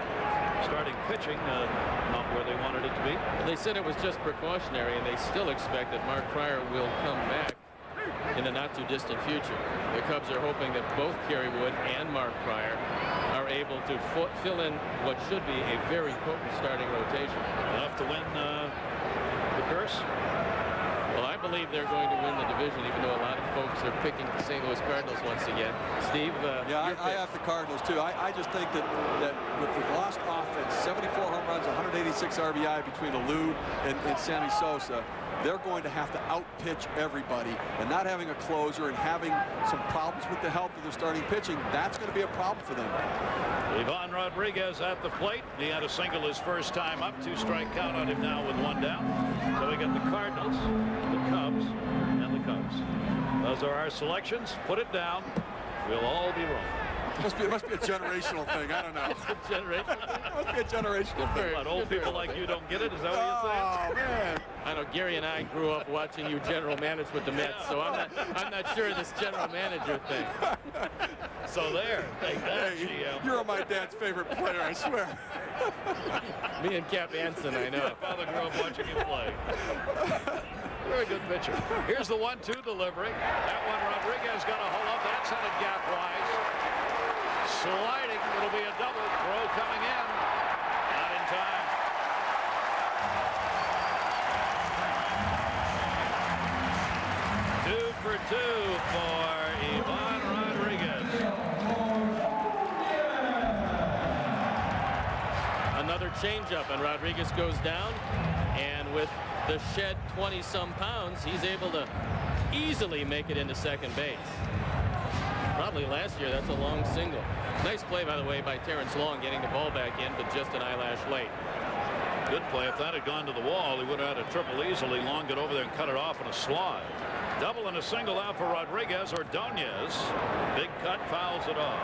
starting pitching not where they wanted it to be. They said it was just precautionary, and they still expect that Mark Pryor will come back in the not too distant future. The Cubs are hoping that both Kerry Wood and Mark Pryor are able to fill in what should be a very potent starting rotation. Enough to win the curse? Well, I believe they're going to win the division, even though a lot of folks are picking the St. Louis Cardinals once again. Steve? Yeah, I have the Cardinals, too. I just think that with the lost offense, 74 home runs, 186 RBI between Alou and Sammy Sosa, they're going to have to outpitch everybody, and not having a closer and having some problems with the health of their starting pitching, that's going to be a problem for them. Ivan Rodriguez at the plate. He had a single his first time up. 2-strike count on him now with 1 down. So we got the Cardinals, the Cubs, and the Cubs. Those are our selections. Put it down. We'll all be wrong. It must be a generational thing. I don't know. It's a generational thing. It must be a generational thing. But old people like you don't get it? Is that what you're saying? Oh, man. I know Gary and I grew up watching you general manage with the Mets, so I'm not sure of this general manager thing. So there. Take that, Hey, GM. you're my dad's favorite player, I swear. Me and Cap Anson, I know. My father grew up watching him play. Very good pitcher. Here's the 1-2 delivery. That one Rodriguez got a hold up. That's headed gap wise. Sliding. It'll be a double. Throw coming in. Not in time. Two for 2 for Ivan Rodriguez. Another changeup, and Rodriguez goes down, and with the shed 20-some pounds, he's able to easily make it into second base. Probably last year, that's a long single. Nice play, by the way, by Terrence Long, getting the ball back in, but just an eyelash late. Good play. If that had gone to the wall, he would have had a triple easily. Long got over there and cut it off on a slide. Double and a single out for Rodriguez. Ordonez, big cut, fouls it off.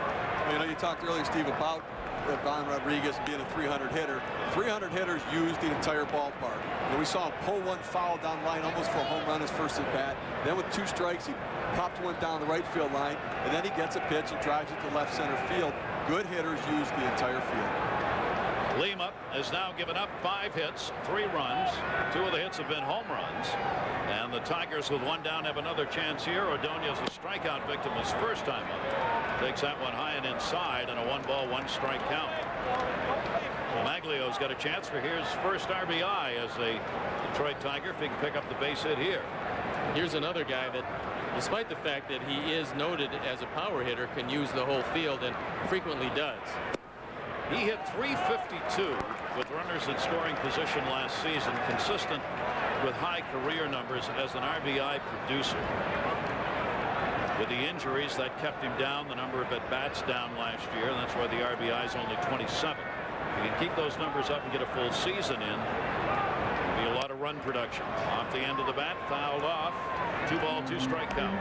You know, you talked earlier, Steve, about Ivan Rodriguez being a 300 hitter. 300 hitters use the entire ballpark. And we saw him pull one foul down the line almost for a home run his first at bat. Then with 2 strikes, he popped one down the right field line, and then he gets a pitch and drives it to left center field. Good hitters use the entire field. Lima has now given up 5 hits, 3 runs. 2 of the hits have been home runs. And the Tigers with 1 down have another chance here. Ordonez, a strikeout victim, his first time up. Takes that one high and inside, and a 1-ball, 1-strike count. Well, Maglio's got a chance for his first RBI as a Detroit Tiger if he can pick up the base hit here. Here's another guy that, despite the fact that he is noted as a power hitter, can use the whole field and frequently does. He hit .352 with runners in scoring position last season, consistent with high career numbers as an RBI producer. With the injuries, that kept him down, the number of at-bats down last year, and that's why the RBI is only 27. If you can keep those numbers up and get a full season in, it'll be a lot of run production. Off the end of the bat, fouled off. 2-ball, 2-strike count.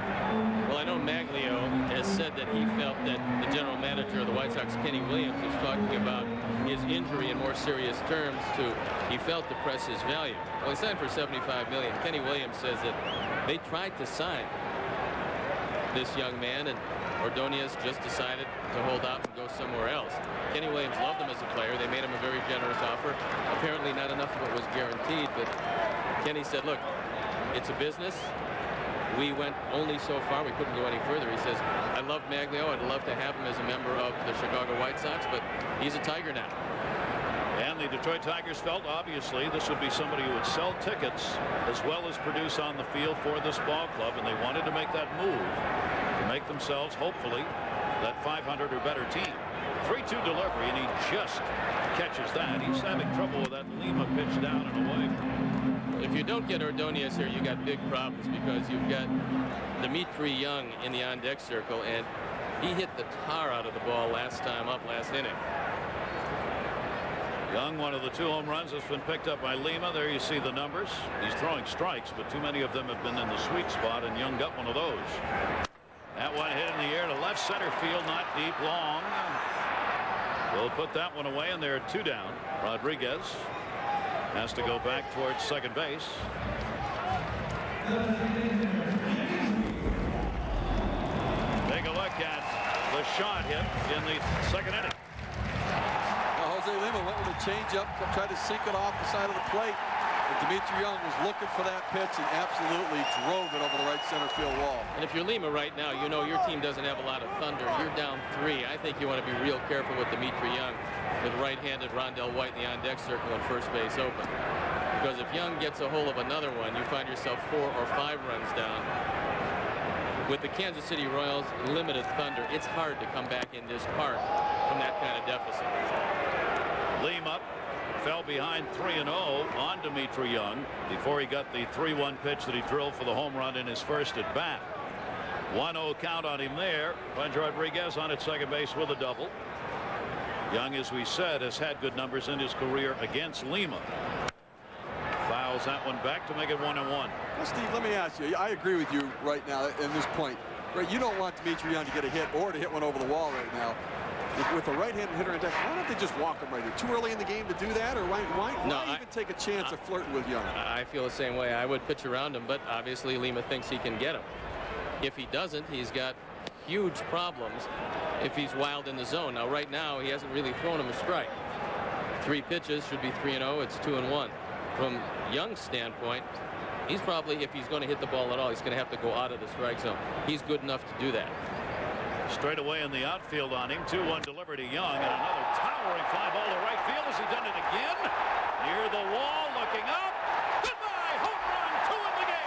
Well, I know Maglio has said that he felt that the general manager of the White Sox, Kenny Williams, was talking about his injury in more serious terms he felt to press his value. Well, he signed for $75 million. Kenny Williams says that they tried to sign this young man, and Ordonez just decided to hold out and go somewhere else. Kenny Williams loved him as a player. They made him a very generous offer. Apparently not enough of it was guaranteed, but Kenny said, look, it's a business. We went only so far. We couldn't go any further. He says, I love Maglio. I'd love to have him as a member of the Chicago White Sox, but he's a Tiger now. And the Detroit Tigers felt, obviously, this would be somebody who would sell tickets as well as produce on the field for this ball club, and they wanted to make that move to make themselves, hopefully, that 500 or better team. 3-2 delivery, and he just catches that. He's having trouble with that Lima pitch down and away. If you don't get Ordonez here, you got big problems, because you've got Dimitri Young in the on-deck circle, and he hit the tar out of the ball last time up, last inning. Young, one of the 2 home runs, has been picked up by Lima. There you see the numbers. He's throwing strikes, but too many of them have been in the sweet spot, and Young got one of those. That one hit in the air to left center field, not deep, long. We'll put that one away, and there are 2 down. Rodriguez has to go back towards second base. Take a look at the shot hit in the second inning. Jose Lima went with a changeup, tried to sink it off the side of the plate. But Dimitri Young was looking for that pitch and absolutely drove it over the right center field wall. And if you're Lima right now, you know your team doesn't have a lot of thunder. You're down 3. I think you want to be real careful with Dimitri Young, with right-handed Rondell White in the on-deck circle and first base open. Because if Young gets a hold of another one, you find yourself 4 or 5 runs down. With the Kansas City Royals' limited thunder, it's hard to come back in this park from that kind of deficit. Lima fell behind 3-0 on Dimitri Young before he got the 3-1 pitch that he drilled for the home run in his first at bat. 1-0 count on him there. Pudge Rodriguez on at second base with a double. Young, as we said, has had good numbers in his career against Lima. Fouls that one back to make it 1-1. Well, Steve, let me ask you. I agree with you right now at this point. Right, you don't want Dimitri Young to get a hit or to hit one over the wall right now. With a right-handed hitter in deck, why don't they just walk him right here? Too early in the game to do that, or why even take a chance of flirting with Young? I feel the same way. I would pitch around him, but obviously Lima thinks he can get him. If he doesn't, he's got huge problems if he's wild in the zone. Now, right now, he hasn't really thrown him a strike. 3 pitches should be 3-0. It's 2-1. From Young's standpoint, he's probably, if he's going to hit the ball at all, he's going to have to go out of the strike zone. He's good enough to do that. Straight away in the outfield on him. 2-1 delivery to Young, and another towering fly ball to right field. Has he done it again? Near the wall, looking up. Goodbye, home run, 2 in the game.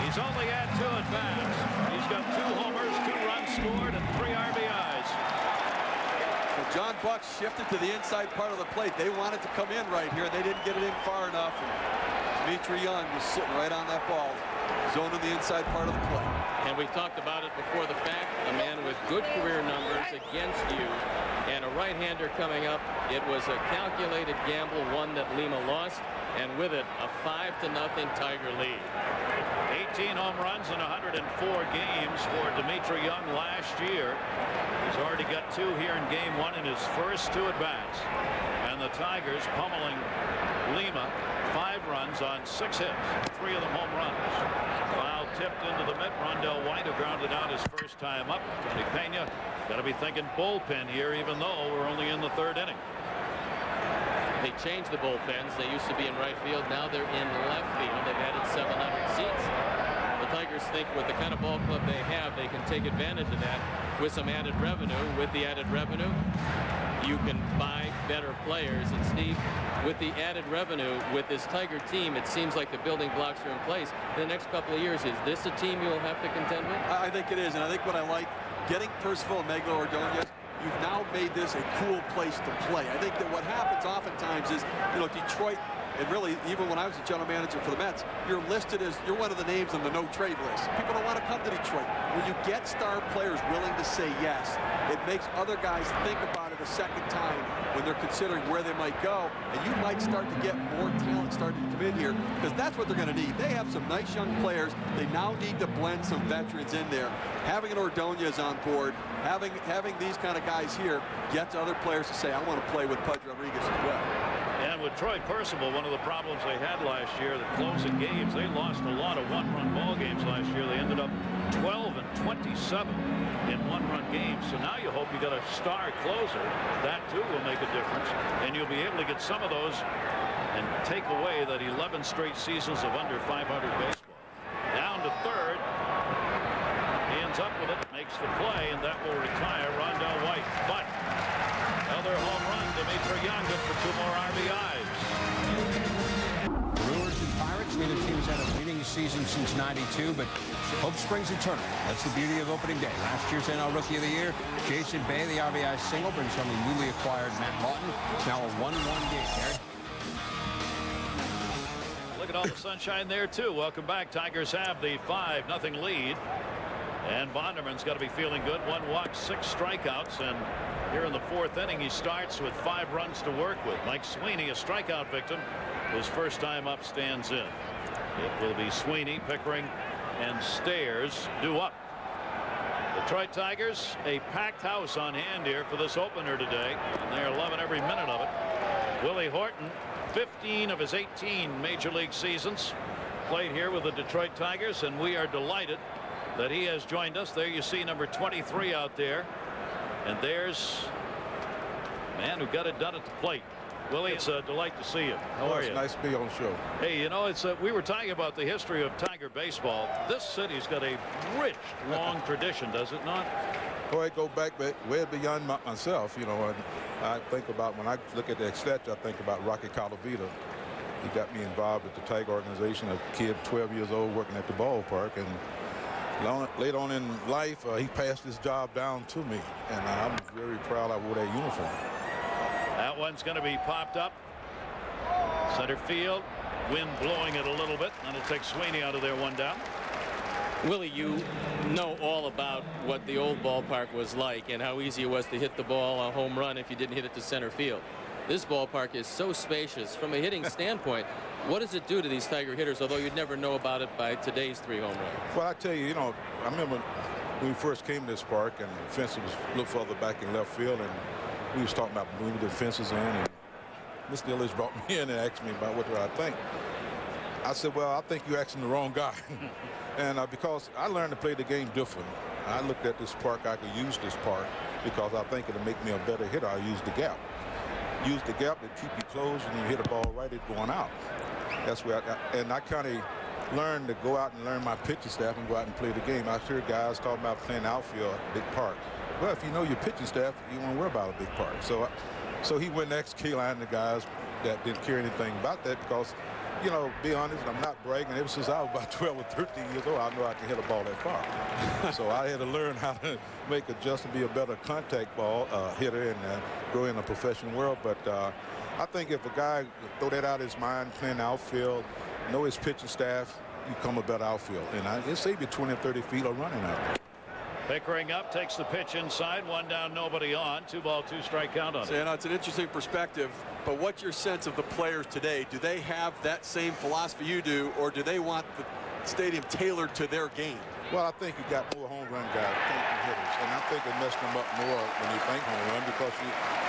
He's only had 2 at-bats. He's got 2 homers, 2 runs scored, and 3 RBIs. So John Buck shifted to the inside part of the plate. They wanted to come in right here. They didn't get it in far enough. And Dimitri Young was sitting right on that ball, zoning the inside part of the plate. And we talked about it before the fact. A man with good career numbers against you, and a right-hander coming up. It was a calculated gamble, one that Lima lost, and with it, a 5-0 Tiger lead. 18 home runs in 104 games for Dimitri Young last year. He's already got 2 here in game 1 in his first 2 at-bats. And the Tigers pummeling Lima, 5 runs on 6 hits, 3 of them home runs. Foul tipped into the mitt. Rondell White, who grounded out his first time up. Tony Pena got to be thinking bullpen here, even though we're only in the 3rd inning. They changed the bullpens. They used to be in right field. Now they're in left field. They've added 700 seats. The Tigers think with the kind of ball club they have, they can take advantage of that with some added revenue. With the added revenue, you can buy better players. And Steve, with the added revenue, with this Tiger team, it seems like the building blocks are in place. In the next couple of years, is this a team you'll have to contend with? I think it is, and I think what I like, getting Percival and Maglio Ordonez, you've now made this a cool place to play. I think that what happens oftentimes is, Detroit And really, even when I was a general manager for the Mets, you're listed as, you're one of the names on the no-trade list. People don't want to come to Detroit. When you get star players willing to say yes, it makes other guys think about it a second time when they're considering where they might go. And you might start to get more talent starting to come in here, because that's what they're going to need. They have some nice young players. They now need to blend some veterans in there. Having an Ordonez on board, having these kind of guys here gets other players to say, I want to play with Pudge Rodriguez as well. And with Troy Percival, one of the problems they had last year, the closing games, they lost a lot of one-run ball games last year. They ended up 12 and 27 in one-run games. So now you hope you got a star closer. That too will make a difference, and you'll be able to get some of those and take away that 11 straight seasons of under 500 baseball. Down to third. He ends up with it, makes the play, and that will retire Rondell White. But another home run to Mitra Young for 2 more RBIs. Brewers and Pirates, neither team's had a winning season since '92, but hope springs eternal. That's the beauty of opening day. Last year's NL Rookie of the Year, Jason Bay, the RBI single, brings home the newly acquired Matt Lawton. It's now a 1-1 game, Gary. Look at all the sunshine there, too. Welcome back. Tigers have the 5-0 lead. And Bonderman's got to be feeling good. 1 walk, 6 strikeouts. And here in the 4th inning, he starts with 5 runs to work with. Mike Sweeney, a strikeout victim. His first time up, stands in. It will be Sweeney, Pickering, and Stairs due up. Detroit Tigers, a packed house on hand here for this opener today. And they're loving every minute of it. Willie Horton, 15 of his 18 major league seasons played here with the Detroit Tigers, and we are delighted that he has joined us. There you see number 23 out there, and there's a man who got it done at the plate. Willie, it's a delight to see you. How are you? It's nice to be on the show. Hey, you know, it's we were talking about the history of Tiger baseball. This city's got a rich, long tradition, does it not? Boy, I go back way beyond myself, you know, and I think about, when I look at the stats, I think about Rocky Calavita. He got me involved with the Tiger organization, a kid 12 years old working at the ballpark, and later on in life, he passed his job down to me, and I'm very proud I wore that uniform. That one's going to be popped up. Center field. Wind blowing it a little bit. And it'll take Sweeney out of there, 1 down. Willie, you know all about what the old ballpark was like and how easy it was to hit the ball a home run if you didn't hit it to center field. This ballpark is so spacious. From a hitting standpoint, what does it do to these Tiger hitters, although you'd never know about it by today's 3 home runs? Well, I tell you, you know, I remember when we first came to this park and the fence was a little further back in left field, and we was talking about moving the fences in, and Mr. Illich brought me in and asked me about what do I think. I said, well, I think you're asking the wrong guy. And because I learned to play the game different. I looked at this park, I could use this park because I think it'll make me a better hitter. I use the gap. Use the gap to keep you closed, and you hit a ball right, it's going out. That's where I kind of learned to go out and learn my pitching staff and go out and play the game. I hear guys talking about playing outfield, big park. Well, if you know your pitching staff, you won't worry about a big park. So he went next key line the guys that didn't care anything about that because, you know, be honest, I'm not bragging. Ever since I was about 12 or 13 years old, I know I can hit a ball that far. So I had to learn how to make adjust and be a better contact ball hitter and grow in a professional world. But I think if a guy throw that out of his mind, playing outfield, know his pitching staff, you become a better outfield. And it'll save you 20 or 30 feet of running out there. Pickering up, takes the pitch inside, 1 down, nobody on. 2 ball, 2 strike count on it. So, you know, it's an interesting perspective, but what's your sense of the players today? Do they have that same philosophy you do, or do they want the stadium tailored to their game? Well, I think you got more home run guys than hitters, and I think it messed them up more when you think home run because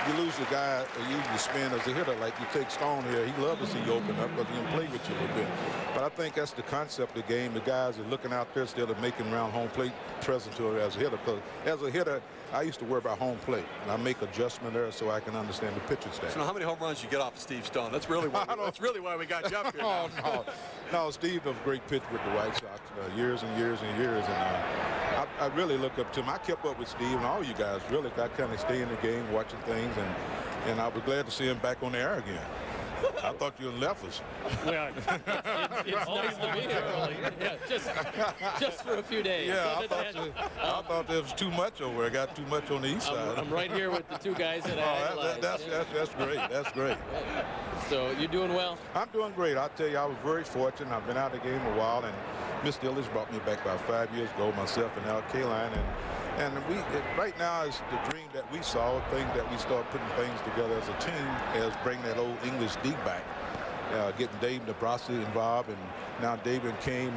you lose the guy who usually spin as a hitter. Like you take Stone here, he loves to see you open up because he can play with you a little bit. But I think that's the concept of the game. The guys are looking out there instead of making around home plate present to her as a hitter. Because as a hitter, I used to worry about home plate, and I make adjustment there so I can understand the pitching staff. So how many home runs you get off of Steve Stone? That's really why we got you up here. No, Steve was a great pitcher with the White Sox years and years and years, and I really look up to him. I kept up with Steve and all you guys. Really, I kind of stay in the game, watching things, and I was glad to see him back on the air again. I thought you had left us. Well, it's nice to be here, Willie. Yeah, just for a few days. Yeah, I thought there was too much over there. I got too much on the east side. I'm right here with the two guys that I idolize. That's great. That's great. So you're doing well? I'm doing great. I'll tell you, I was very fortunate. I've been out of the game a while, and Miss Dillis brought me back about 5 years ago, myself and Al Kaline, and right now is the dream that we saw, things that we start putting things together as a team, as bringing that old English D back, getting Dave Nebraska involved, and now David came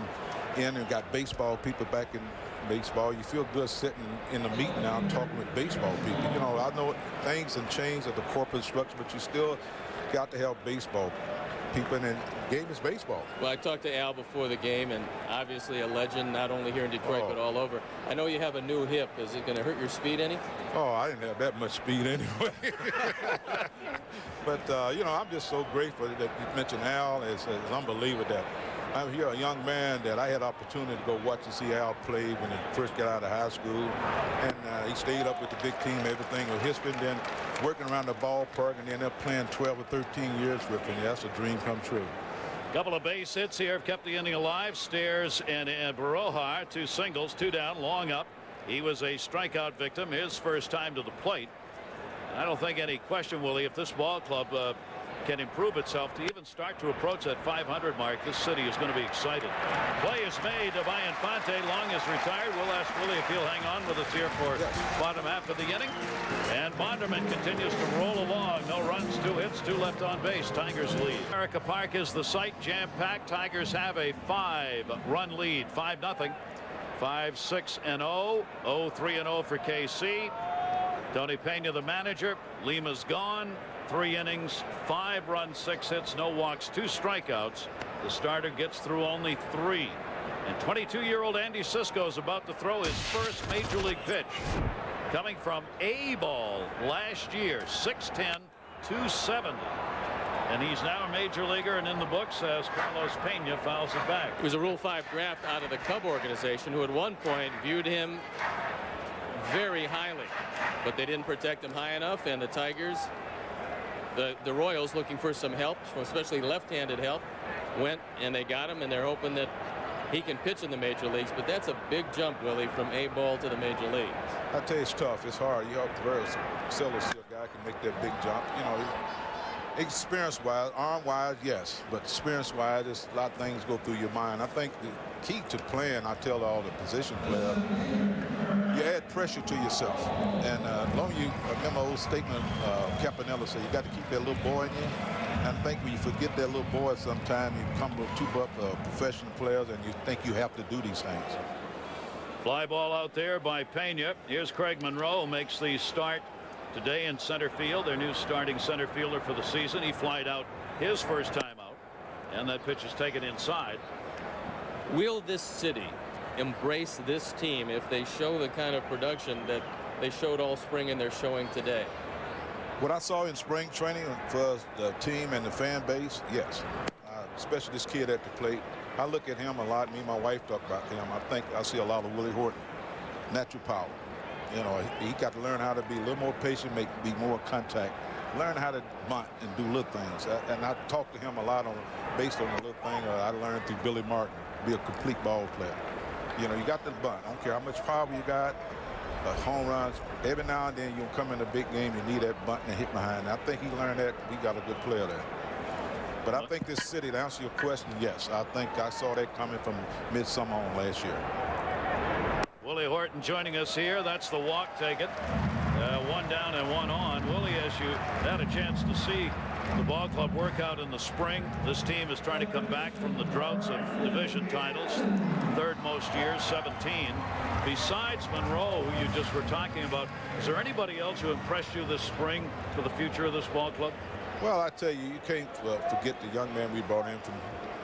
in and got baseball people back in baseball. You feel good sitting in the meeting now and talking with baseball people. You know, I know things have changed at the corporate structure, but you still got to have baseball people, and the game is baseball. Well, I talked to Al before the game, and obviously a legend, not only here in Detroit, but all over. I know you have a new hip. Is it going to hurt your speed any? Oh, I didn't have that much speed anyway. But, you know, I'm just so grateful that you mentioned Al. It's unbelievable that I'm here, a young man that I had opportunity to go watch and see Al play when he first got out of high school. And he stayed up with the big team, everything with history, and then working around the ballpark, and then they're playing 12 or 13 years with him. That's a dream come true. Couple of base hits here have kept the inning alive. Stairs and Baroja, 2 singles, 2 down, long up. He was a strikeout victim, his first time to the plate. I don't think any question, Willie, if this ball club can improve itself to even start to approach that 500 mark, this city is going to be excited. Play is made by Infante. Long is retired. We'll ask Willie if he'll hang on with us here for bottom half of the inning. And Bonderman continues to roll along. No runs, 2 hits, 2 left on base. Tigers lead. America Park is the site, jam-packed. Tigers have a 5-run lead, 5-0. 5-6-0, 0-3-0 for KC. Tony Pena, the manager. Lima's gone. 3 innings, 5 runs, 6 hits, no walks, 2 strikeouts. The starter gets through only 3. And 22-year-old Andy Cisco is about to throw his first major league pitch. Coming from A-ball last year, 6'10", 270. And he's now a major leaguer and in the books as Carlos Pena fouls it back. It was a Rule 5 draft out of the Cub organization, who at one point viewed him very highly, but they didn't protect him high enough, and the Tigers, the Royals, looking for some help, especially left-handed help, went and they got him, and they're hoping that he can pitch in the major leagues. But that's a big jump, Willie, from A-ball to the major leagues. I tell you, it's tough. It's hard. You have to very seldom see a guy can make that big jump. You know, experience-wise, arm-wise, yes, but experience-wise, there's a lot of things go through your mind. I think the key to playing, I tell all the position players, you add pressure to yourself. And as long as you remember old statement, Campanella said, you got to keep that little boy in you. And I think when you forget that little boy sometime, you become too professional players, and you think you have to do these things. Fly ball out there by Pena. Here's Craig Monroe, who makes the start today in center field, their new starting center fielder for the season. He flied out his first time out, and that pitch is taken inside. Will this city embrace this team if they show the kind of production that they showed all spring and they're showing today? What I saw in spring training for the team and the fan base, yes. Especially this kid at the plate. I look at him a lot. Me and my wife talk about him. I think I see a lot of Willie Horton, natural power. You know, he got to learn how to be a little more patient, be more contact, learn how to bunt and do little things. And I talk to him a lot based on the little thing I learned through Billy Martin, be a complete ball player. You know, you got to bunt. I don't care how much power you got, home runs. Every now and then you'll come in a big game, you need that bunt and hit behind. I think he learned that. We got a good player there. But I think this city, to answer your question, yes. I think I saw that coming from midsummer on last year. Willie Horton joining us here. That's the walk taken. 1 down and 1 on. Willie, as you had a chance to see the ball club work out in the spring, this team is trying to come back from the droughts of division titles. 3rd most years, 17. Besides Monroe, who you just were talking about, is there anybody else who impressed you this spring for the future of this ball club? Well, I tell you, you can't forget the young man we brought in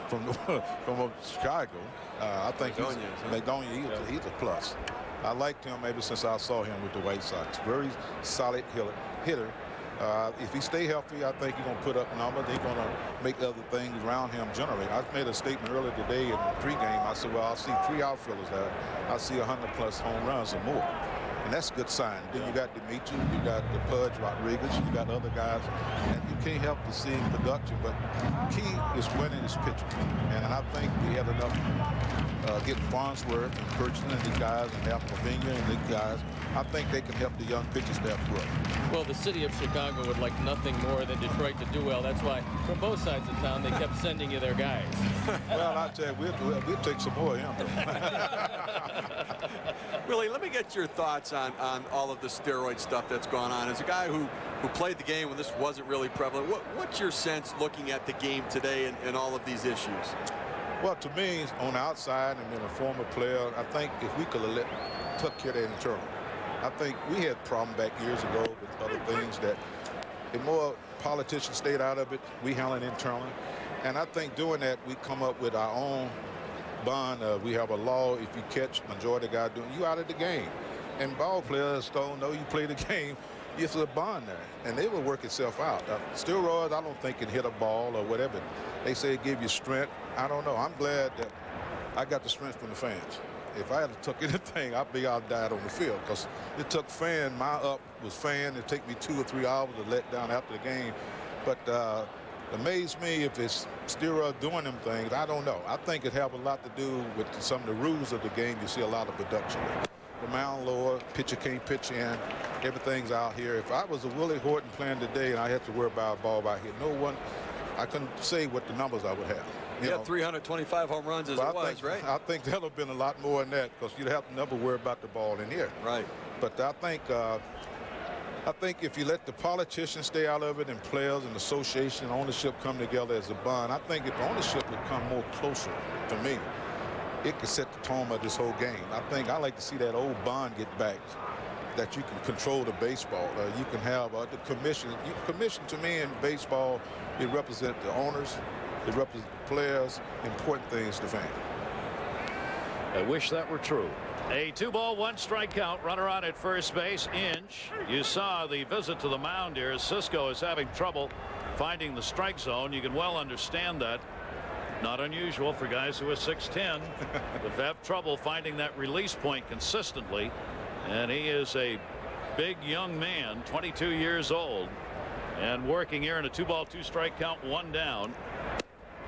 from Chicago. I think McDonough, he's a plus. I liked him ever since I saw him with the White Sox. Very solid hitter. If he stay healthy, I think he's going to put up numbers. He's going to make other things around him generate. I made a statement earlier today in the pregame. I said, well, I'll see 3 outfielders there. I see 100+ home runs or more. And that's a good sign. Then you got Dimitri, you got the Pudge Rodriguez, you got other guys, and you can't help to see production. But key is winning is pitching, and I think we had enough getting Farnsworth and Purchase and these guys, and have Lavinia and these guys. I think they can help the young pitching staff grow. Well, the city of Chicago would like nothing more than Detroit to do well. That's why, from both sides of town, they kept sending you their guys. Well, I tell you, we'll take some more of him. Willie, let me get your thoughts on all of the steroid stuff that's gone on. As a guy who played the game when this wasn't really prevalent, what's your sense looking at the game today and all of these issues? Well, to me, on the outside and being a former player, I think if we could have took care of that internal. I think we had a problem back years ago with other things that the more politicians stayed out of it, we handle it internally. And I think doing that, we come up with our own bond. We have a law, if you catch majority of the guys doing, you out of the game. And ball players don't know you play the game. It's a bond there, and they will work itself out. Steroids, I don't think can hit a ball or whatever. They say it give you strength. I don't know. I'm glad that I got the strength from the fans. If I had took anything, I'd be out died on the field, because it took fan. My up was fan. It take me 2 or 3 hours to let down after the game. But amazed me if it's steroid doing them things. I don't know. I think it have a lot to do with some of the rules of the game. You see a lot of production. The mound lower, pitcher can't pitch in. Everything's out here. If I was a Willie Horton playing today and I had to worry about a ball out here, no one, I couldn't say what the numbers I would have. You had 325 home runs as it was, right? I think that would have been a lot more than that, because you'd have to never worry about the ball in here. Right. But I think if you let the politicians stay out of it and players and association and ownership come together as a bond, I think if ownership would come more closer to me, it could set the tone of this whole game. I like to see that old bond get back, that you can control the baseball. You can have the commission. Commission to me in baseball, it represents the owners, it represents players, important things to fans. I wish that were true. A 2-ball, 1-strike count. Runner on at first base. Inch. You saw the visit to the mound here. Cisco is having trouble finding the strike zone. You can well understand that. Not unusual for guys who are 6'10", but have trouble finding that release point consistently. And he is a big young man, 22 years old, and working here in a 2-ball, 2-strike count, 1 down,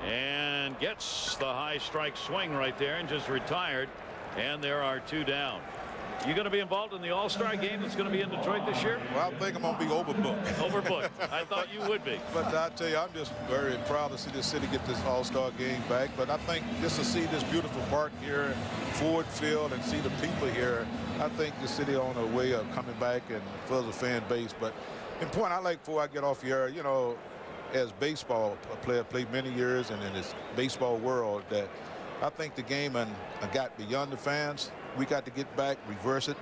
and gets the high strike swing right there and just retired. And there are 2 down. You going to be involved in the All-Star game that's going to be in Detroit this year? Well, I think I'm going to be overbooked. Overbooked. I thought you would be. But I tell you, I'm just very proud to see this city get this All-Star game back. But I think just to see this beautiful park here, Ford Field, and see the people here, I think the city on the way of coming back and for the fan base. But important, I like, before I get off here, you know, as baseball player, played many years and in this baseball world, that I think the game and got beyond the fans. We got to get back, reverse it.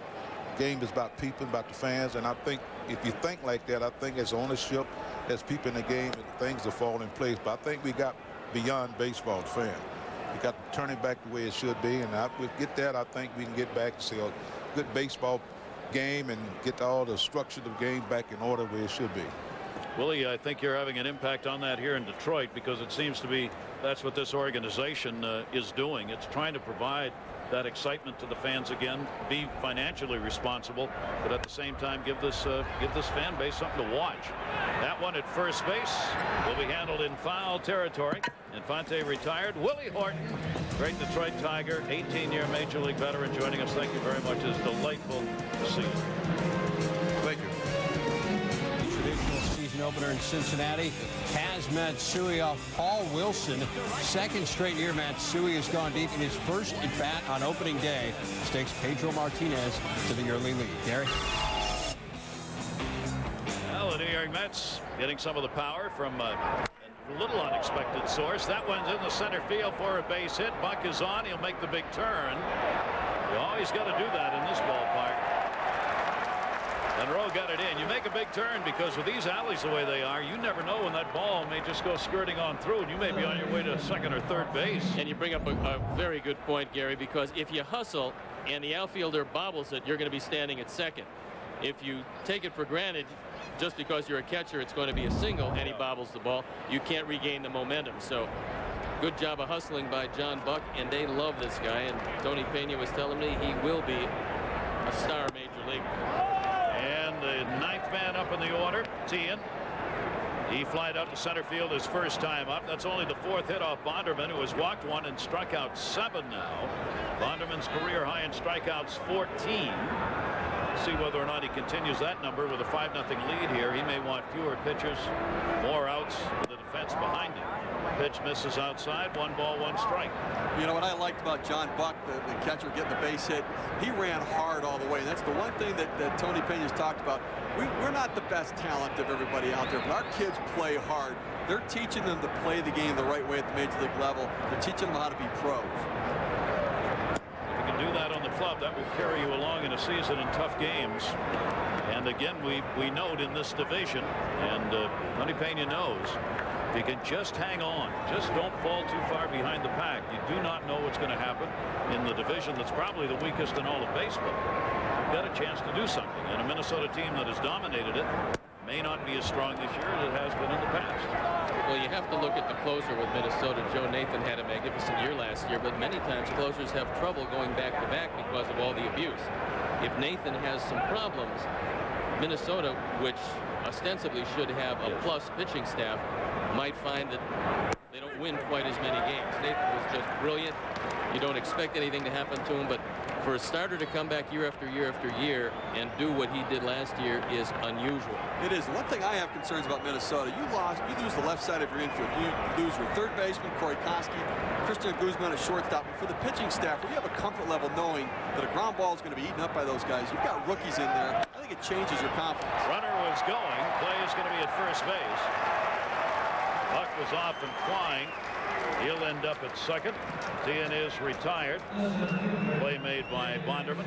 Game is about people, about the fans, and I think if you think like that, I think as ownership, as people in the game, things will fall in place. But I think we got beyond baseball fan. We got to turn it back the way it should be, and if we get that, I think we can get back to see a good baseball game and get all the structure of the game back in order where it should be. Willie, I think you're having an impact on that here in Detroit, because it seems to be that's what this organization is doing. It's trying to provide that excitement to the fans again, be financially responsible, but at the same time give this fan base something to watch. That one at first base will be handled in foul territory. Infante retired. Willie Horton, great Detroit Tiger, 18-year Major League veteran, joining us. Thank you very much. It's delightful to see you. Thank you. Traditional season opener in Cincinnati has Matsui off Paul Wilson. Second straight year Matsui has gone deep in his first at bat on opening day. Stakes Pedro Martinez to the early lead. Gary? Well, the New York Mets getting some of the power from a little unexpected source. That one's in the center field for a base hit. Buck is on. He'll make the big turn. You always got to do that in this ballpark. And Rowe got it in. You make a big turn, because with these alleys the way they are, you never know when that ball may just go skirting on through, and you may be on your way to second or third base. And you bring up a very good point, Gary, because if you hustle and the outfielder bobbles it, you're going to be standing at second. If you take it for granted, just because you're a catcher, it's going to be a single, and he bobbles the ball, you can't regain the momentum. So good job of hustling by John Buck, and they love this guy. And Tony Pena was telling me he will be a star major league. And the 9th man up in the order, Tian. He flied out to center field his first time up. That's only the 4th hit off Bonderman, who has walked 1 and struck out 7 now. Bonderman's career high in strikeouts 14. See whether or not he continues that number with a 5-0 lead here. He may want fewer pitchers, more outs with the defense behind him. Pitch misses outside. 1 ball, 1 strike. You know what I liked about John Buck, the catcher getting the base hit? He ran hard all the way. That's the one thing that Tony Peña's talked about. We're not the best talent of everybody out there, but our kids play hard. They're teaching them to play the game the right way at the major league level. They're teaching them how to be pros. If you can do that on the club, that will carry you along in a season in tough games. And again, we note in this division, and Tony Peña knows, if you can just hang on, just don't fall too far behind the pack. You do not know what's going to happen in the division that's probably the weakest in all of baseball. You've got a chance to do something. And a Minnesota team that has dominated it may not be as strong this year as it has been in the past. Well, you have to look at the closer with Minnesota. Joe Nathan had a magnificent year last year, but many times closers have trouble going back to back because of all the abuse. If Nathan has some problems, Minnesota, which ostensibly should have a plus pitching staff, might find that they don't win quite as many games. Nathan was just brilliant. You don't expect anything to happen to him, but for a starter to come back year after year after year and do what he did last year is unusual. It is. One thing I have concerns about Minnesota, you lose the left side of your infield. You lose your third baseman, Corey Koski, Christian Guzman, a shortstop. And for the pitching staff, where you have a comfort level knowing that a ground ball is going to be eaten up by those guys, you've got rookies in there. I think it changes your confidence. Runner was going. Play is going to be at first base. Buck was off and flying. He'll end up at second. Tian is retired. Play made by Bonderman.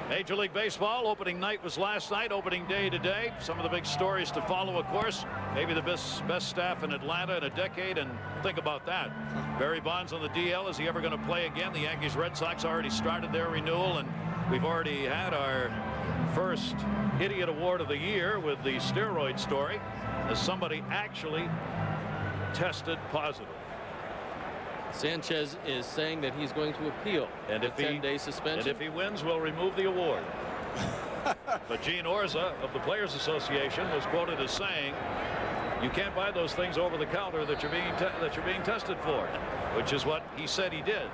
Major League Baseball opening night was last night. Opening day today. Some of the big stories to follow, of course. Maybe the best staff in Atlanta in a decade, and think about that. Barry Bonds on the DL. Is he ever going to play again? The Yankees-Red Sox already started their renewal, and we've already had our first Idiot Award of the Year with the steroid story, as somebody actually tested positive. Sanchez is saying that he's going to appeal and a 10-day suspension. And if he wins, we'll remove the award. But Gene Orza of the Players Association was quoted as saying, you can't buy those things over the counter that you're being tested for, which is what he said he did.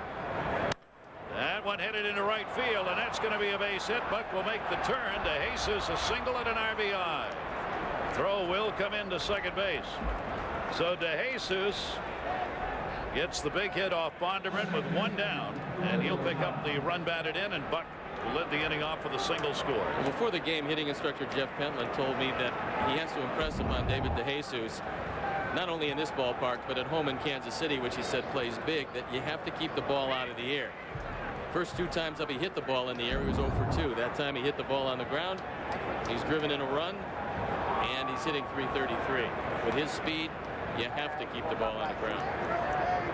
That one headed into right field, and that's going to be a base hit. Buck will make the turn to Jesus, a single and an RBI. Throw will come into second base. So DeJesus gets the big hit off Bonderman with 1 down, and he'll pick up the run batted in, and Buck led the inning off with a single score. Before the game, hitting instructor Jeff Pentland told me that he has to impress upon David DeJesus, not only in this ballpark, but at home in Kansas City, which he said plays big, that you have to keep the ball out of the air. First 2 times up he hit the ball in the air, he was 0 for 2. That time he hit the ball on the ground. He's driven in a run, and he's hitting .333. With his speed, you have to keep the ball on the ground.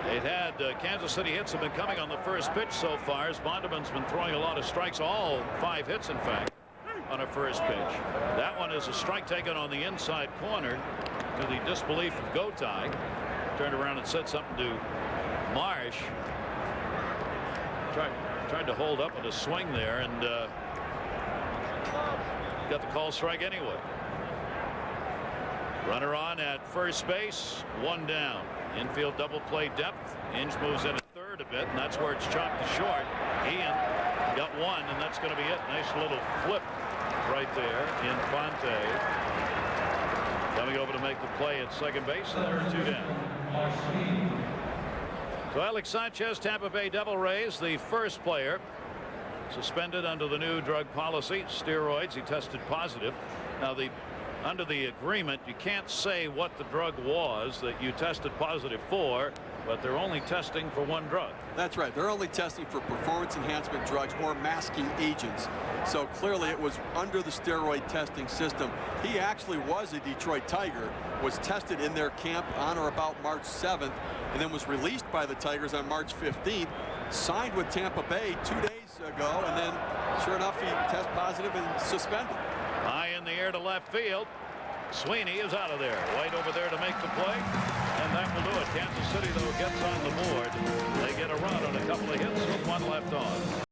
They've had Kansas City hits have been coming on the first pitch so far, as Bonderman's been throwing a lot of strikes, all 5 hits in fact, on a first pitch. That one is a strike taken on the inside corner to the disbelief of Gotay. Turned around and said something to Marsh. Tried to hold up with a swing there, and got the call strike anyway. Runner on at first base, 1 down. Infield double play depth. Inge moves in at third a bit, and that's where it's chopped to short. Ian got 1, and that's going to be it. Nice little flip right there. Infante coming over to make the play at second base, and there are 2 down. So Alex Sanchez, Tampa Bay Devil Rays, the first player suspended under the new drug policy, steroids. He tested positive. Now, under the agreement, you can't say what the drug was that you tested positive for, but they're only testing for 1 drug. That's right. They're only testing for performance enhancement drugs or masking agents. So clearly it was under the steroid testing system. He actually was a Detroit Tiger, was tested in their camp on or about March 7th, and then was released by the Tigers on March 15th, signed with Tampa Bay 2 days ago, and then sure enough he tested positive and suspended. High in the air to left field. Sweeney is out of there. White over there to make the play, and that will do it. Kansas City, though, gets on the board. They get a run on a couple of hits with 1 left on.